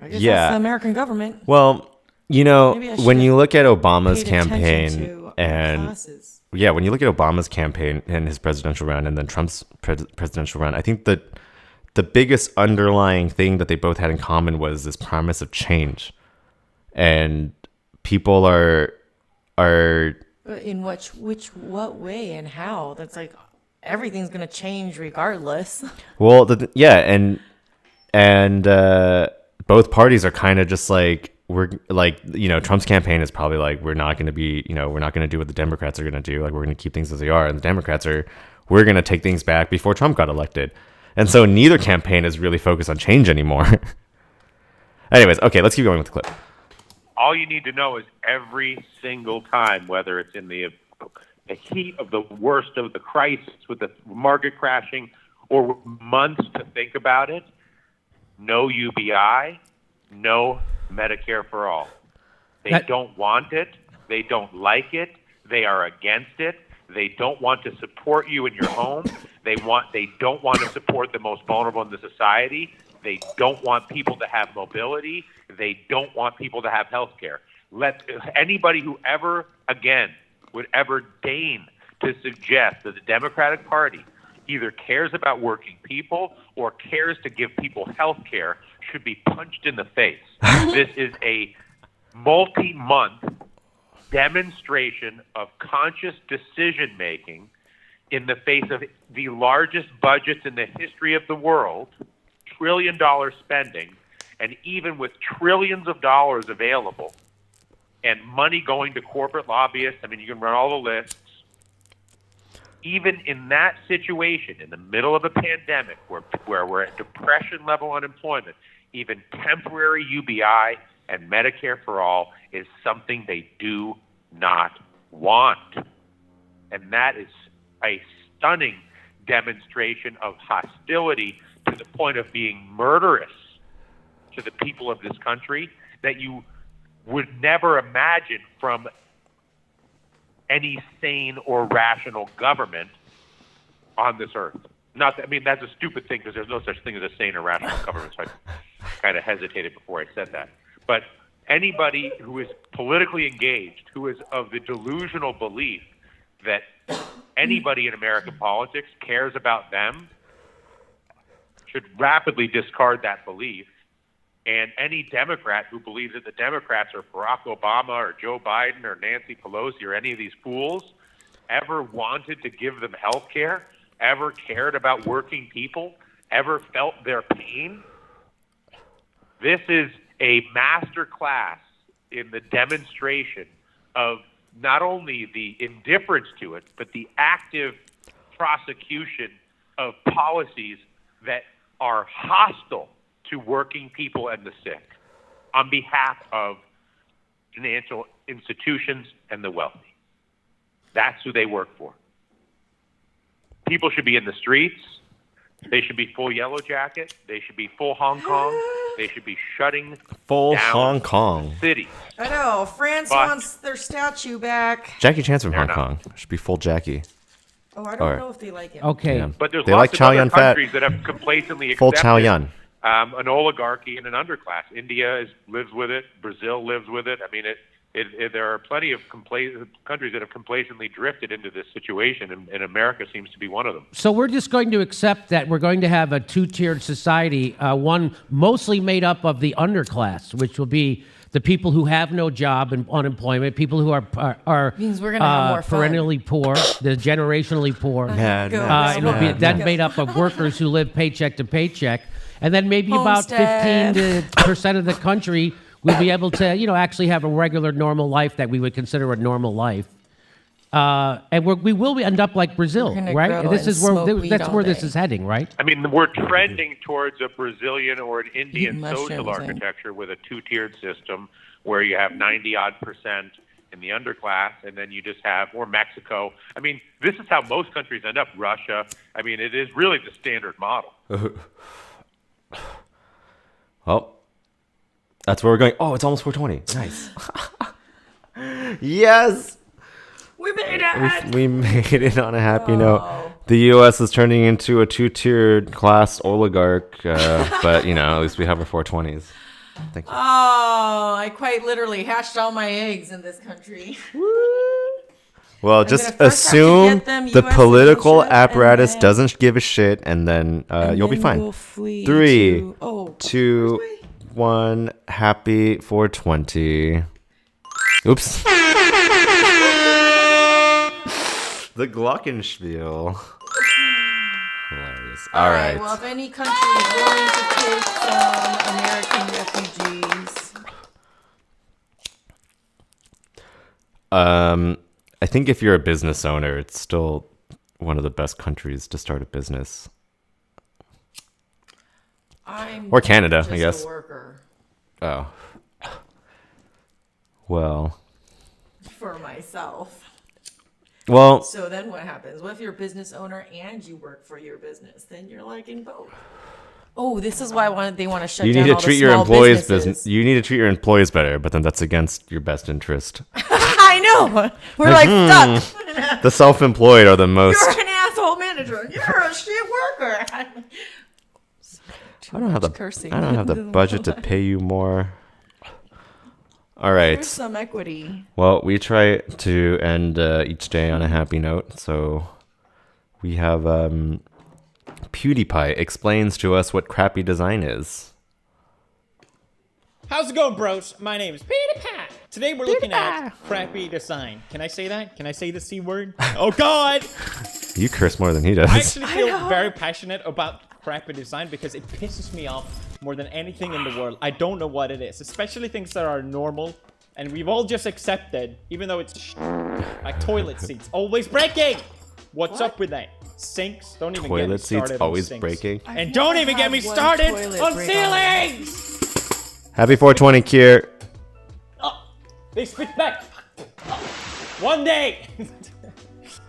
I guess Yeah. that's the American government. Well, Maybe I when should you look at Obama's paid attention campaign to and classes. yeah, when you look at Obama's campaign and his presidential run and then Trump's presidential run, I think that the biggest underlying thing that they both had in common was this promise of change. And people are But in what way and how? That's like everything's going to change regardless. well, and both parties are kind of just like, we're like, Trump's campaign is probably like, we're not going to do what the Democrats are going to do. Like, we're going to keep things as they are. And the Democrats we're going to take things back before Trump got elected. And so neither campaign is really focused on change anymore. Anyways, okay, let's keep going with the clip. All you need to know is every single time, whether it's in the heat of the worst of the crisis with the market crashing or months to think about it, no UBI, no Medicare for all. They don't want it. They don't like it. They are against it. They don't want to support you in your home. They don't want to support the most vulnerable in the society. They don't want people to have mobility. They don't want people to have health care. Let anybody who ever again would ever deign to suggest that the Democratic Party either cares about working people or cares to give people health care should be punched in the face. This is a multi-month demonstration of conscious decision-making in the face of the largest budgets in the history of the world, trillion-dollar spending, and even with trillions of dollars available and money going to corporate lobbyists, I mean, you can run all the lists. Even in that situation, in the middle of a pandemic where we're at depression-level unemployment, even temporary UBI and Medicare for all is something they do not want. And that is a stunning demonstration of hostility to the point of being murderous to the people of this country that you would never imagine from any sane or rational government on this earth. Not that, I mean, that's a stupid thing because there's no such thing as a sane or rational government, so I kind of hesitated before I said that. But anybody who is politically engaged, who is of the delusional belief that anybody in American politics cares about them, should rapidly discard that belief. And any Democrat who believes that the Democrats are Barack Obama or Joe Biden or Nancy Pelosi or any of these fools ever wanted to give them health care, ever cared about working people, ever felt their pain, this is a master class in the demonstration of not only the indifference to it, but the active prosecution of policies that are hostile to working people and the sick on behalf of financial institutions and the wealthy. That's who they work for. People should be in the streets. They should be full Yellow Jacket. They should be full Hong Kong. They should be shutting Full down Hong Kong. cities. I know. France But- wants their statue back. Jackie Chan's from Fair Hong enough. Kong. Should be full Jackie. Oh, I don't Alright. know if they like it. Okay. Yeah. But there's They lots like of Chow other Yun Fat. countries that have complacently Full accepted Chow Yun. an oligarchy and an underclass. India lives with it. Brazil lives with it. I mean, there are plenty of countries that have complacently drifted into this situation, and America seems to be one of them. So we're just going to accept that we're going to have a two-tiered society, one mostly made up of the underclass, which will be the people who have no job and unemployment, people who are Means we're gonna have more fun. perennially poor, the generationally poor. Yeah, Go. no. It'll be Yeah, then no. made up of workers who live paycheck to paycheck, and then maybe about Homestead. 15% of the country We'll be able to, actually have a regular, normal life that we would consider a normal life. And we will end up like Brazil, gonna right? grill And this and is where smoke weed that's all where this day. is heading, right? I mean, we're trending towards a Brazilian or an Indian mushrooms social and- architecture with a two-tiered system where you have 90-odd% in the underclass, and then you just have, or Mexico. I mean, this is how most countries end up. Russia. I mean, it is really the standard model. Well, that's where we're going. Oh, it's almost 420. Nice. Yes. We made it. We made it on a happy note. The U.S. is turning into a two-tiered class oligarch, but at least we have our 420s. Thank you. Oh, I quite literally hatched all my eggs in this country. Well, I'm just gonna first have to assume get them the US political citizenship, and apparatus then- doesn't give a shit, and then you'll be then fine. we'll flee 3, to- oh, 2, 1. Happy 420. Oops. The Glockenspiel. Hilarious. All right. Well, if any country is willing to take some American refugees, I think if you're a business owner, it's still one of the best countries to start a business. I'm Or Canada, just I guess. a worker Oh. Well. for myself. Well. So then what happens? What if you're a business owner and you work for your business? Then you're liking both. Oh, this is why they want to shut You down need to all treat the your small employees businesses. You need to treat your employees better, but then that's against your best interest. I know. We're like stuck. The self-employed are the most. You're an asshole manager. You're a shit worker. I don't have the budget to pay you more. All right. There's some equity. Well, we try to end each day on a happy note, so we have PewDiePie explains to us what crappy design is. How's it going, bros? My name is PewDiePie. Today we're looking at crappy design. Can I say that? Can I say the C word? Oh, God! You curse more than he does. I actually feel very passionate about crappy design because it pisses me off more than anything in the world. I don't know what it is, especially things that are normal and we've all just accepted, even though it's like toilet seats always breaking. What's up with that? Sinks, don't even get me Toilet seats started on always sinks. breaking. And don't even get me had one started toilet on break ceilings! Happy 420, Kier. They spit back. One day.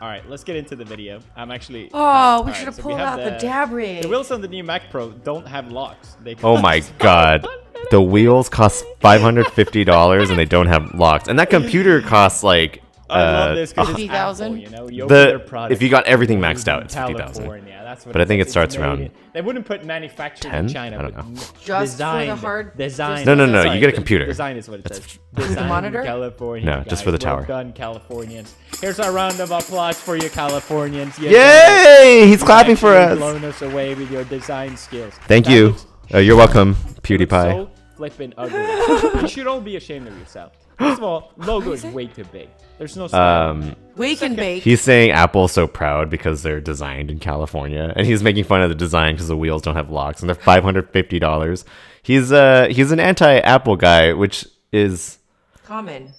All right, let's get into the video. I'm actually. Oh, we should have pulled out the dab rig. The wheels on the new Mac Pro don't have locks. They Oh my God. The wheels cost $550 and they don't have locks. And that computer costs like I love this 'cause it's 50,000? Apple, you know, you open their product, if you got everything maxed out, in it's 50,000. California, that's what But I think it says. starts It's made around in- They wouldn't put manufactured 10? in China. I don't but know. Just for the designed, hard- Designed. No, you sorry, get a computer. Design is what it says. the Designed monitor? in California. No, just for the guys. Well tower. done, Californians. Here's our round of applause for you, Californians. You Yay! He's You've clapping for actually us. blown us away with your design skills. Thank That you. looks- You're welcome, it PewDiePie. looks so flippin' ugly. You should all be ashamed of yourself. First of all, logo is way too big. There's no style. Wake and bake. He's saying Apple's so proud because they're designed in California, and he's making fun of the design because the wheels don't have locks, and they're $550. He's an anti-Apple guy, which is Common.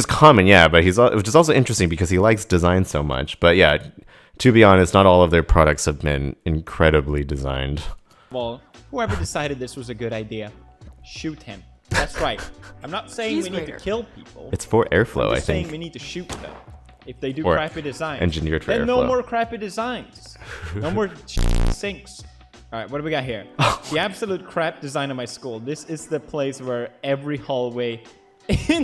common, yeah. But which is also interesting because he likes design so much. But yeah, to be honest, not all of their products have been incredibly designed. Well, whoever decided this was a good idea, shoot him. That's right. I'm not saying He's we need greater. to kill people. It's for airflow, I'm I just saying think. we need to shoot them. If they do Or crappy designs. engineered for then no airflow. more crappy designs. No more sinks. All right, what do we got here? The absolute crap design of my school. This is the place where every hallway He's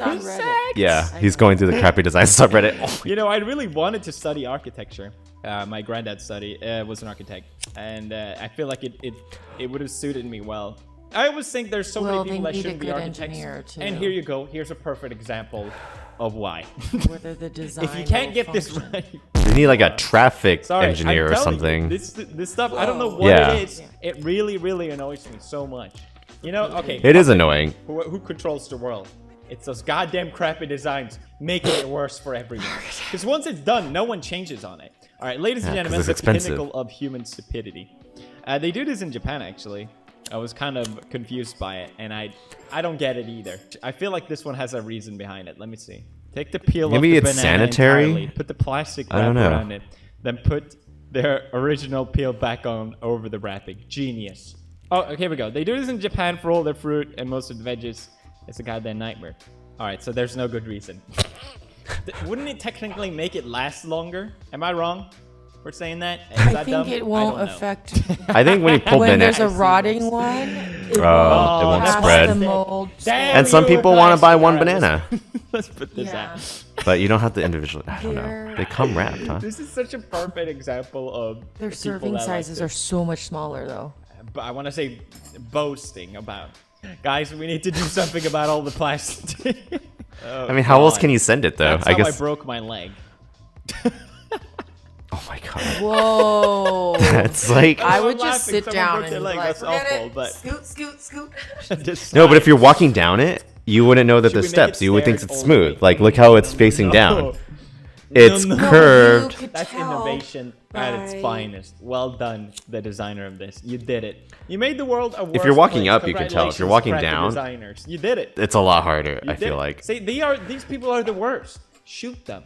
on Reddit. Yeah, he's going through the crappy design subreddit. Oh, You know, I really wanted to study architecture. My granddad was an architect, and I feel like it would have suited me well. I always think there's so Well, many people they that need a shouldn't be good architects. engineer, too. And here you go. Here's a perfect example of why. Whether the design If you can't will get this function. right, we need like a traffic sorry, engineer I'm or telling you, something. this stuff, I don't know what Yeah. it is. It really, really annoys me so much. You know, okay. It is annoying. Who controls the world? It's those goddamn crappy designs making it worse for everyone. Because once it's done, no one changes on it. All right, ladies and Yeah, 'cause gentlemen, it's the expensive. pinnacle of human stupidity. They do this in Japan, actually. I was kind of confused by it, and I don't get it either. I feel like this one has a reason behind it. Let me see. Take the peel Maybe off the it's banana sanitary? entirely, put the plastic I wrap don't know. around it, then put their original peel back on over the wrapping. Genius. Oh, here we go. They do this in Japan for all their fruit and most of the veggies. It's a goddamn nightmare. All right, so there's no good reason. Wouldn't it technically make it last longer? Am I wrong for saying that? Is I that think dumb? it won't I don't know. affect. I think when you pull When there's a banana, rotting one, it it won't won't pass spread. the mold. Damn And some you, people want to buy plastic. one All right, banana, Let's put this Yeah. out. but you don't have to individually. I don't know. They're- They come wrapped, huh? This is such a perfect example of Their people serving that like sizes to- are so much smaller, though. But I want to say boasting about. Guys, we need to do something about all the plastic. Oh, I mean, how else God. can you send it though? That's I how guess. I broke my leg. Oh my god. Whoa. That's like. I I'm would just laughing. sit Someone down broke their and leg. be like, That's forget awful, it. but- Scoot, scoot, scoot. No, but if you're walking down it, you wouldn't know that Should there's we make steps. it You would think stairs it's all the way? smooth. Like, look how it's facing down. It's No, no. curved. You could That's tell innovation at its by- finest. Well done, the designer of this. You did it. You made the world a worse If you're walking place. up, you can tell. If you're Congratulations, walking crappy down, designers. You did it. It's a lot harder. You I did feel it. like. See, these people are the worst. Shoot them.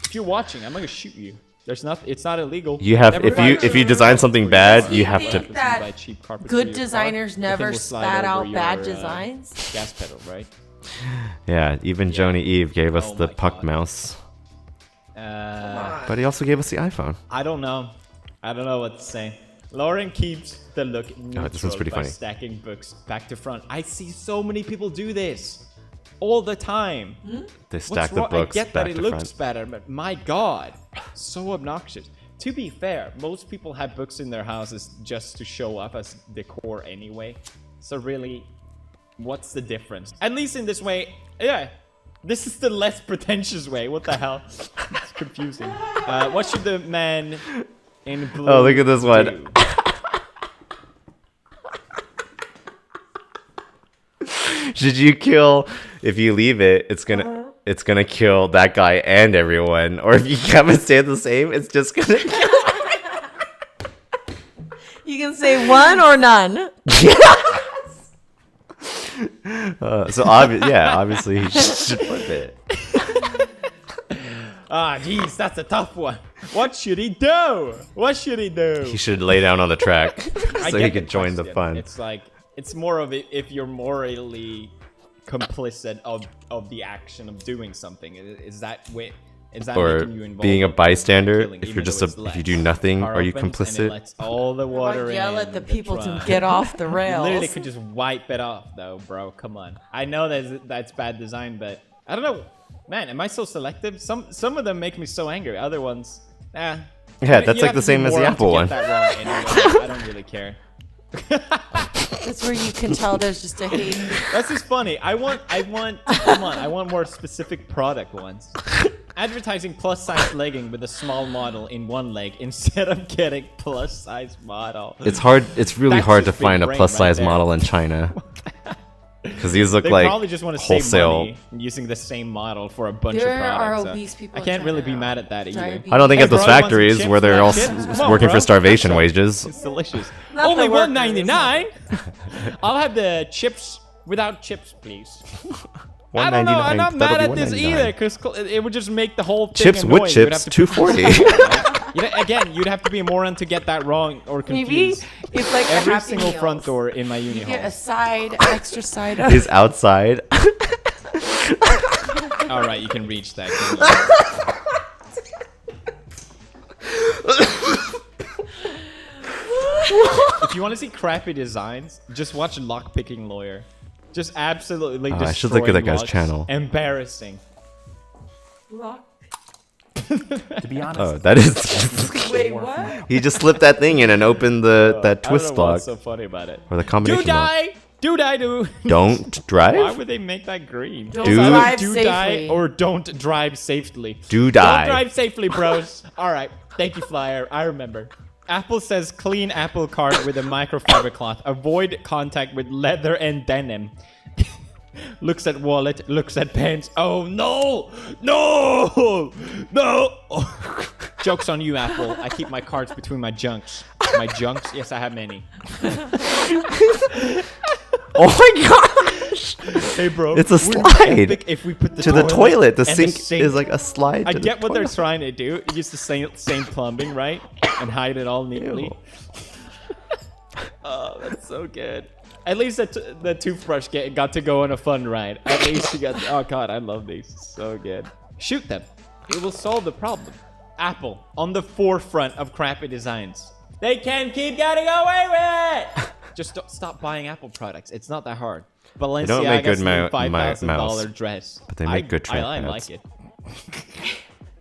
If you're watching, I'm gonna shoot you. There's not. It's not illegal. You have Never if you design something bad, you have to. think that buy cheap carpets for good your car, designers the thing never will slide spat over out bad your, designs? Gas pedal, right? Yeah, even Joni Eve gave us Oh the my Puck God. mouse, Uh, but he also gave us the iPhone. I don't know. I don't know what to say. Lauren keeps the look neutral this one's pretty by funny. stacking books back to front. I see so many people do this all the time. They What's stack the wrong? books I get back that it to looks front. better, but my God, so obnoxious. To be fair, most people have books in their houses just to show up as decor anyway. So really, what's the difference? At least in this way, yeah. This is the less pretentious way. What the hell? It's confusing. What should the man in blue Oh, look at this one. do? Should you kill? If you leave it, it's gonna kill that guy and everyone. Or if you have it stay the same, it's just gonna. You can say one or none. Obviously he should flip it. Ah, jeez, that's a tough one. What should he do? What should he do? He should lay down on the track I so get he could join the question. fun. It's like it's more of if you're morally complicit of the action of doing something. Is that way? Is that Or making you involved being a in bystander. killing, If even you're just though a, it's if you less? do nothing, Car are you opens and it complicit? lets all the water Yell in at the the people to trunk. get off the You rails. literally could just wipe it off, though, bro. Come on. I know that's bad design, but I don't know. Man, am I so selective? Some of them make me so angry. Other ones, Yeah, that's like the same as the Apple one. That wrong anyway. I don't really care. That's where you can tell there's just a hate. That's just funny. I want. Come on. I want more specific product ones. Advertising plus size legging with a small model in one leg instead of getting plus size model. It's hard. It's really That's hard to just big find a brain plus size right there. model in China. Because these look They like probably just want to save wholesale. money using the same model for a bunch There of are products. so obese people I in can't really China be now. mad at that either. Diabetes. I don't think Hey, at those bro, you want some factories chips where they're all chips? Come on, working bro. for starvation It's wages. delicious. Not Only the workers. $1.99. I'll have the chips without chips, please. I don't know. $1.99, I'm not that'll mad be at this $1.99. either, because it would just make the whole thing Chips annoying. with You'd chips, have to put- $2.40. Again, you'd have to be a moron to get that wrong or Maybe confuse it's like every Happy single Meals. front door in my uni You get hall. a side, an extra side. Of Is outside. All right, you can reach that. If you want to see crappy designs, just watch Lockpicking Lawyer. Just absolutely I should look at that guy's destroying channel. locks. Embarrassing. To be honest, Oh, that is. Wait, what? He just slipped that thing in and opened that I twist don't know lock what's so funny about it. or the combination lock. Do. Don't Why drive. would they make that green? Don't It's either drive do safely. die or don't drive safely. Do die. Don't drive safely, bros. All right. Thank you, Flyer. I remember. Apple says clean Apple Card with a microfiber cloth. Avoid contact with leather and denim. Looks at wallet, looks at pants. Oh no! No! No! Joke's on you, Apple. I keep my cards between my junks. My junks? Yes, I have many. Oh my gosh! Hey, bro. It's a wouldn't it be slide epic if we put to the toilet. The and sink is like a slide. I to get the what they're toilet. trying to do. Use the same plumbing, right? And hide it all neatly. Oh, that's so good. At least the toothbrush got to go on a fun ride. At least you got. Oh god, I love these. So good. Shoot them. It will solve the problem. Apple on the forefront of crappy designs. They can keep getting away with it. Just stop buying Apple products. It's not that hard. They don't make good Balenciaga's mouse, $5,000 dress. but they make good I trackpads. like it.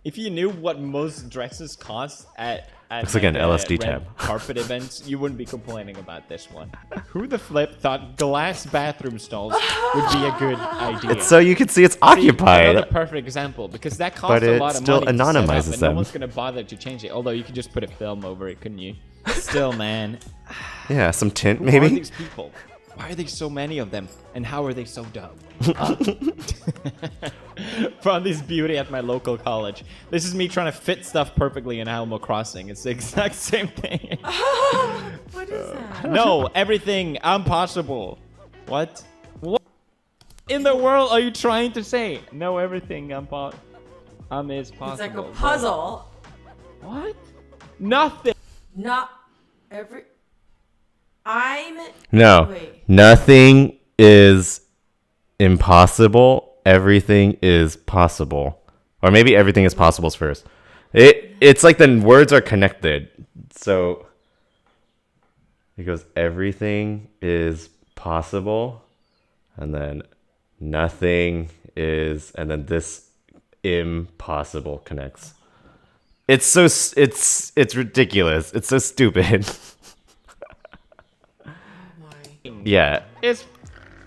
If you knew what most dresses cost at Looks like an LSD red tab. carpet events, you wouldn't be complaining about this one. Who the flip thought glass bathroom stalls would be a good idea? It's so you can see it's See, occupied. another perfect example, because that costs But a it lot of still money to set up, anonymizes and no them. one's gonna bother to change it. Although you could just put a film over it, couldn't you? Still, man. Yeah, some tint Who are maybe. these people? Why are there so many of them? And how are they so dumb? Found this beauty at my local college. This is me trying to fit stuff perfectly in Animal Crossing. It's the exact same thing. What is that? No, everything impossible. What? What in the world are you trying to say? No, everything is possible. It's like a puzzle. What? Nothing. Not every. I'm. No, Wait. nothing is impossible. Everything is possible, or maybe everything is possible first. It's like the words are connected, so it goes everything is possible, and then nothing is, and then this impossible connects. It's ridiculous. It's so stupid. Yeah. It's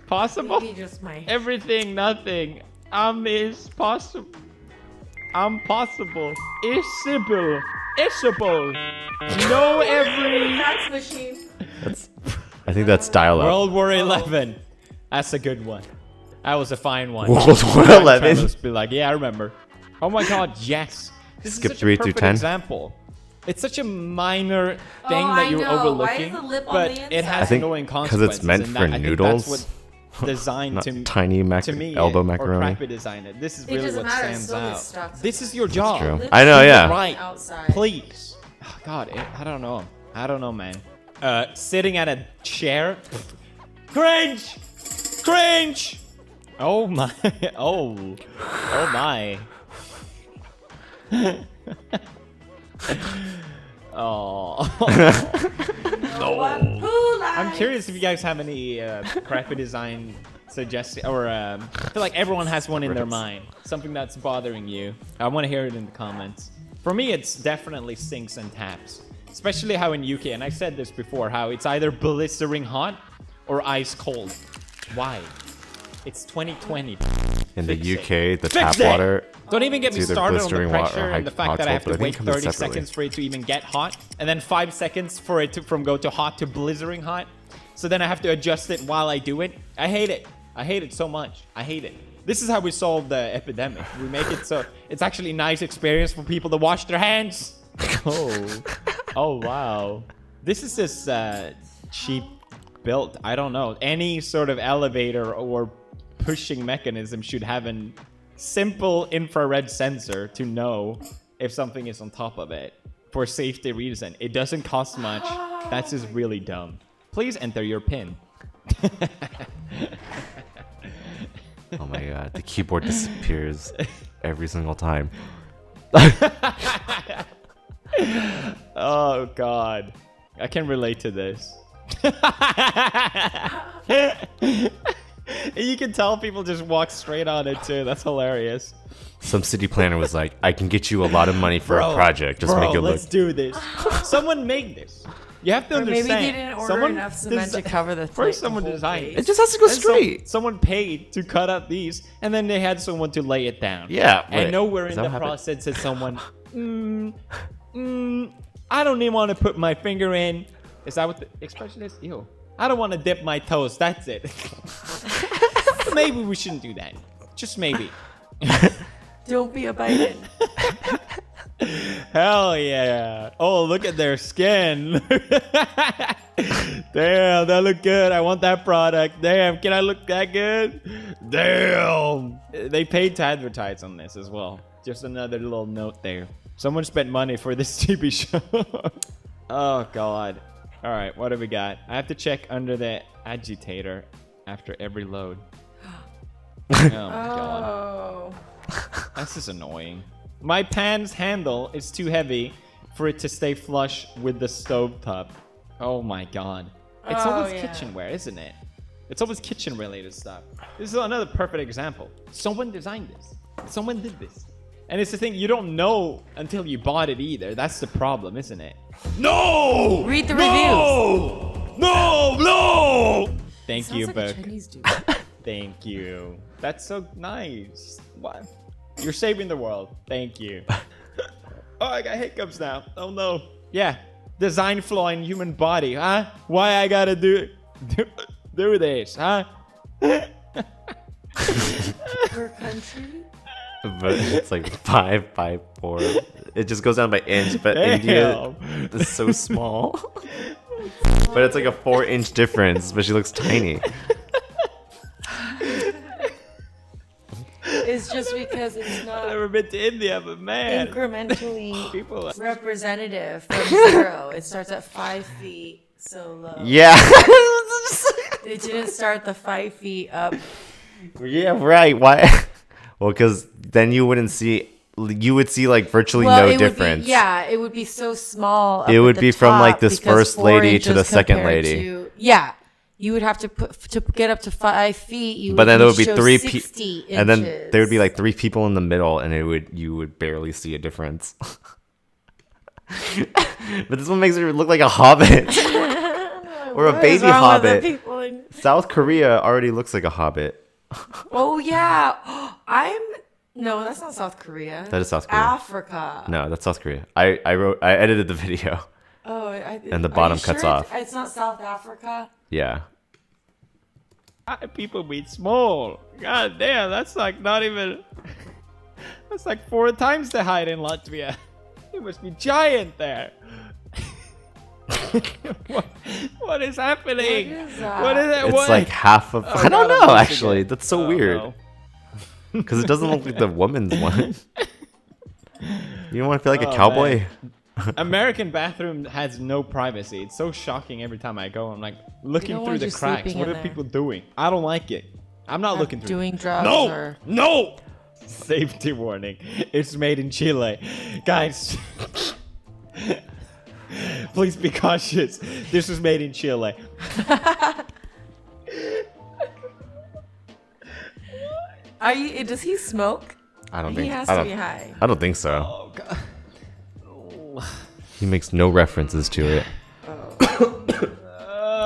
possible. Maybe just my. Everything, nothing. Is possible. Possible. Isable. Isable. No every. Fax machine. I think that's dial-up. World War 11. That's a good one. That was a fine one. World War Time 11? travelers be like, yeah, I remember. Oh my god, yes. This Skip is such 3 a through perfect 10. example. It's such a minor thing Oh, that I you're know. Why is overlooking, the lip on but the it inside? has I think annoying 'cause consequences. it's meant and for I think noodles. That's what designed Not to tiny to me elbow or macaroni. crappy design it. This is It really doesn't what matter, stands still gets out. stuck to This is your job. true. I know, Do it yeah. Right. Outside. Please. Oh, God, I don't know. I don't know, man. Sitting at a chair. Cringe! Cringe! Oh my. Oh. Oh my. Oh. I'm curious if you guys have any crappy design suggestions, or I feel like everyone has one in their mind. Something that's bothering you. I want to hear it in the comments. For me, it's definitely sinks and taps. Especially how in UK, and I said this before, how it's either blistering hot or ice cold. Why? It's 2020. In the Fix UK, it. the Fix tap it! water. Don't even get me it's either started on the blistering hot or pressure and the fact hot that I have cold, to but I wait think it comes 30 separately. seconds for it to even get hot, and then 5 seconds for it to go to hot to blistering hot. So then I have to adjust it while I do it. I hate it. I hate it so much. I hate it. This is how we solve the epidemic. We make it so it's actually a nice experience for people to wash their hands. Oh. Oh, wow. This is just cheap built. I don't know. Any sort of elevator or pushing mechanism should have a simple infrared sensor to know if something is on top of it for safety reason. It doesn't cost much. That's just really dumb. Please enter your PIN. Oh my god, the keyboard disappears every single time. Oh god. I can relate to this. You can tell people just walk straight on it too. That's hilarious. Some city planner was like, I can get you a lot of money for a project. Just make it look. Let's do this. Someone made this. You have to Or maybe understand. they didn't order enough cement to cover the First, the someone whole designed place. it. It just has to go And straight. someone paid to cut out these, and then they had someone to lay it down. Yeah, And wait, nowhere is in that the what happened? process said someone, I don't even want to put my finger in. Is that what the expression is? Ew. I don't want to dip my toes. That's it. Maybe we shouldn't do that. Just maybe. Don't be a Biden. Hell yeah. Oh, look at their skin. Damn, that look good. I want that product. Damn, can I look that good? Damn. They paid to advertise on this as well. Just another little note there. Someone spent money for this TV show. Oh, God. All right, what do we got? I have to check under the agitator after every load. Oh, my God. Oh. This is annoying. My pan's handle is too heavy for it to stay flush with the stovetop. Oh my god. It's always kitchenware, isn't it? It's always kitchen related stuff. This is another perfect example. Someone designed this. Someone did this. And it's the thing, you don't know until you bought it either. That's the problem, isn't it? No! Read the reviews. No! Thank you, Sounds like a Book. Chinese dude. Thank you. That's so nice. What? You're saving the world. Thank you. Oh, I got hiccups now. Oh no. Yeah. Design flaw in human body, huh? Why I gotta do this, huh? Per country? But it's like 5 by 4. It just goes down by inch, but India is so small. But it's like a 4-inch difference, but she looks tiny. It's just because it's I've not never been to India, but man. incrementally People. representative from 0. It starts at 5 feet so low. Yeah. It didn't start the 5 feet up. Yeah, right. Why? Well, because then you would see like virtually no difference. It would be so small. It would be from like this because first 4 lady to the inches second compared lady. Yeah. You would have to get up to 5 feet. But then there would be show 3 people, and then there would be like 3 people in the middle, and you would barely see a difference. But this one makes it look like a hobbit or a baby hobbit. South Korea already looks like a hobbit. Oh yeah, no, that's not South Korea. That is South Korea. Africa. No, that's South Korea. I edited the video. Oh, And the bottom cuts off. It's not South Africa. Yeah. People be small. God damn, that's like not even. That's like 4 times the height in Latvia. It must be giant there. What is happening? What is that? What is it? It's What? like half of. Oh, I don't God, I'm know, losing actually. it. That's so Oh, weird. no. Because it doesn't look like the woman's one. You don't want to feel like a Oh, cowboy? man. American bathroom has no privacy. It's so shocking every time I go. I'm like looking don't through want the you cracks. sleeping What in are there. people doing? I don't like it. I'm not looking through. Doing drugs. No, Or... no. Safety warning. It's made in Chile, guys. Please be cautious. This was made in Chile. Does he smoke? I don't He think. has I to don't, be high. I don't think so. Oh god. He makes no references to it.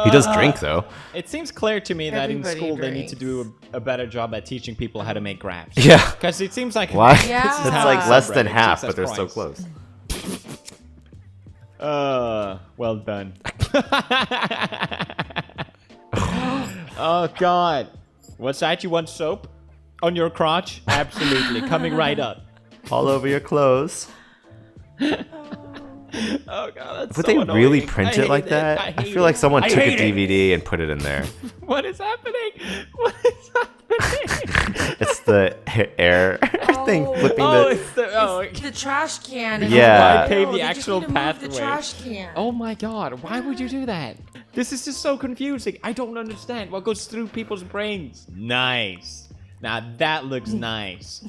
He does drink though. It seems clear to me that in Everybody school they need to drinks. do a better job at teaching people how to make grabs. Yeah. Because it seems like Why? Yeah. this is It's how like it's less than celebrated. half, Jesus but they're so Christ. close. Well done. Oh god. What's that? You want soap? On your crotch? Absolutely. Coming right up. All over your clothes. Oh god, that's Would so they annoying. really print it like hate that? I I hate feel like it. someone I took a hate it. DVD and put it in there. What is happening? What is happening? It's the air thing flipping Oh, the. it's the It's the trash can. Yeah. I paved the They just actual need to move pathway. The trash can. Oh my god, why would you do that? This is just so confusing. I don't understand what goes through people's brains. Nice. Now that looks nice.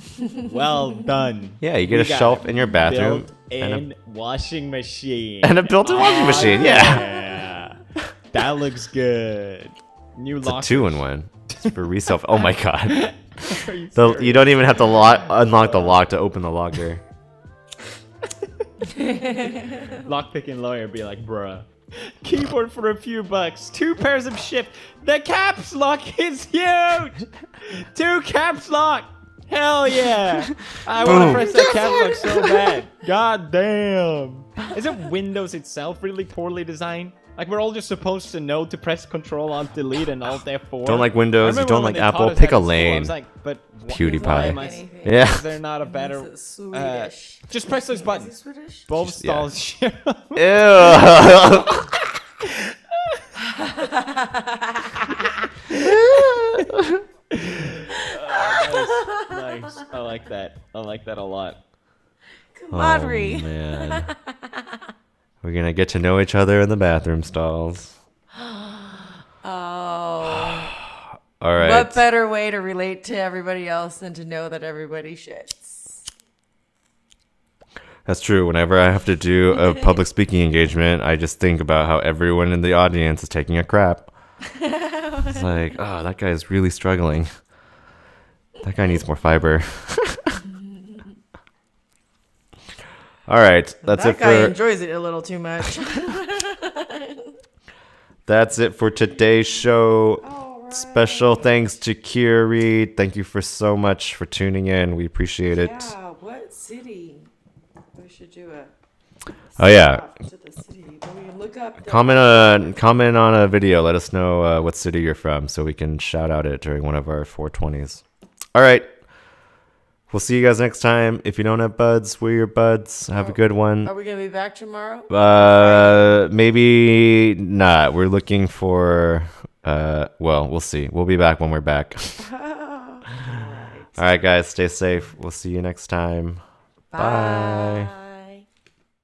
Well done. Yeah, you get a We got shelf in your bathroom built-in washing machine. and a built-in washing machine. Yeah. Yeah. That looks good. New It's a lock. 2-in-1. It's for resale. Oh my god. Are you You serious? don't even have to unlock the lock to open the locker. Lockpicking lawyer be like, bruh. Keyboard for a few bucks. 2 pairs of shift. The caps lock is huge. 2 caps lock. Hell yeah. I want to Boom. press that caps lock so bad. God damn. Isn't Windows itself really poorly designed? Like we're all just supposed to know to press Control Alt Delete and Alt F4. Don't like Windows, I you remember don't when like they Apple, taught us pick that a in school, I lane. was like, but PewDiePie. why am Yeah. Is there not a better? Swedish. Just press those buttons. Swedish? Both stalls. Ew. Nice. I like that. I like that a lot. Camaraderie. Oh, man. We're gonna get to know each other in the bathroom stalls. Oh. All right. What better way to relate to everybody else than to know that everybody shits? That's true. Whenever I have to do a public speaking engagement, I just think about how everyone in the audience is taking a crap. It's like, oh, that guy is really struggling. That guy needs more fiber. All right, that's that it guy for enjoys it a little too much. that's it for today's show. Right. Special thanks to Kiri. Thank you for so much for tuning in. We appreciate it. Yeah, what city? We should do a. Oh yeah. To the city. But we can look up. Comment on a video. Let us know what city you're from, so we can shout out it during one of our 420s. All right. We'll see you guys next time. If you don't have buds, we're your buds. Have a good one. Are we gonna be back tomorrow? Maybe not. We're looking for. Well, we'll see. We'll be back when we're back. All right, guys. Stay safe. We'll see you next time. Bye.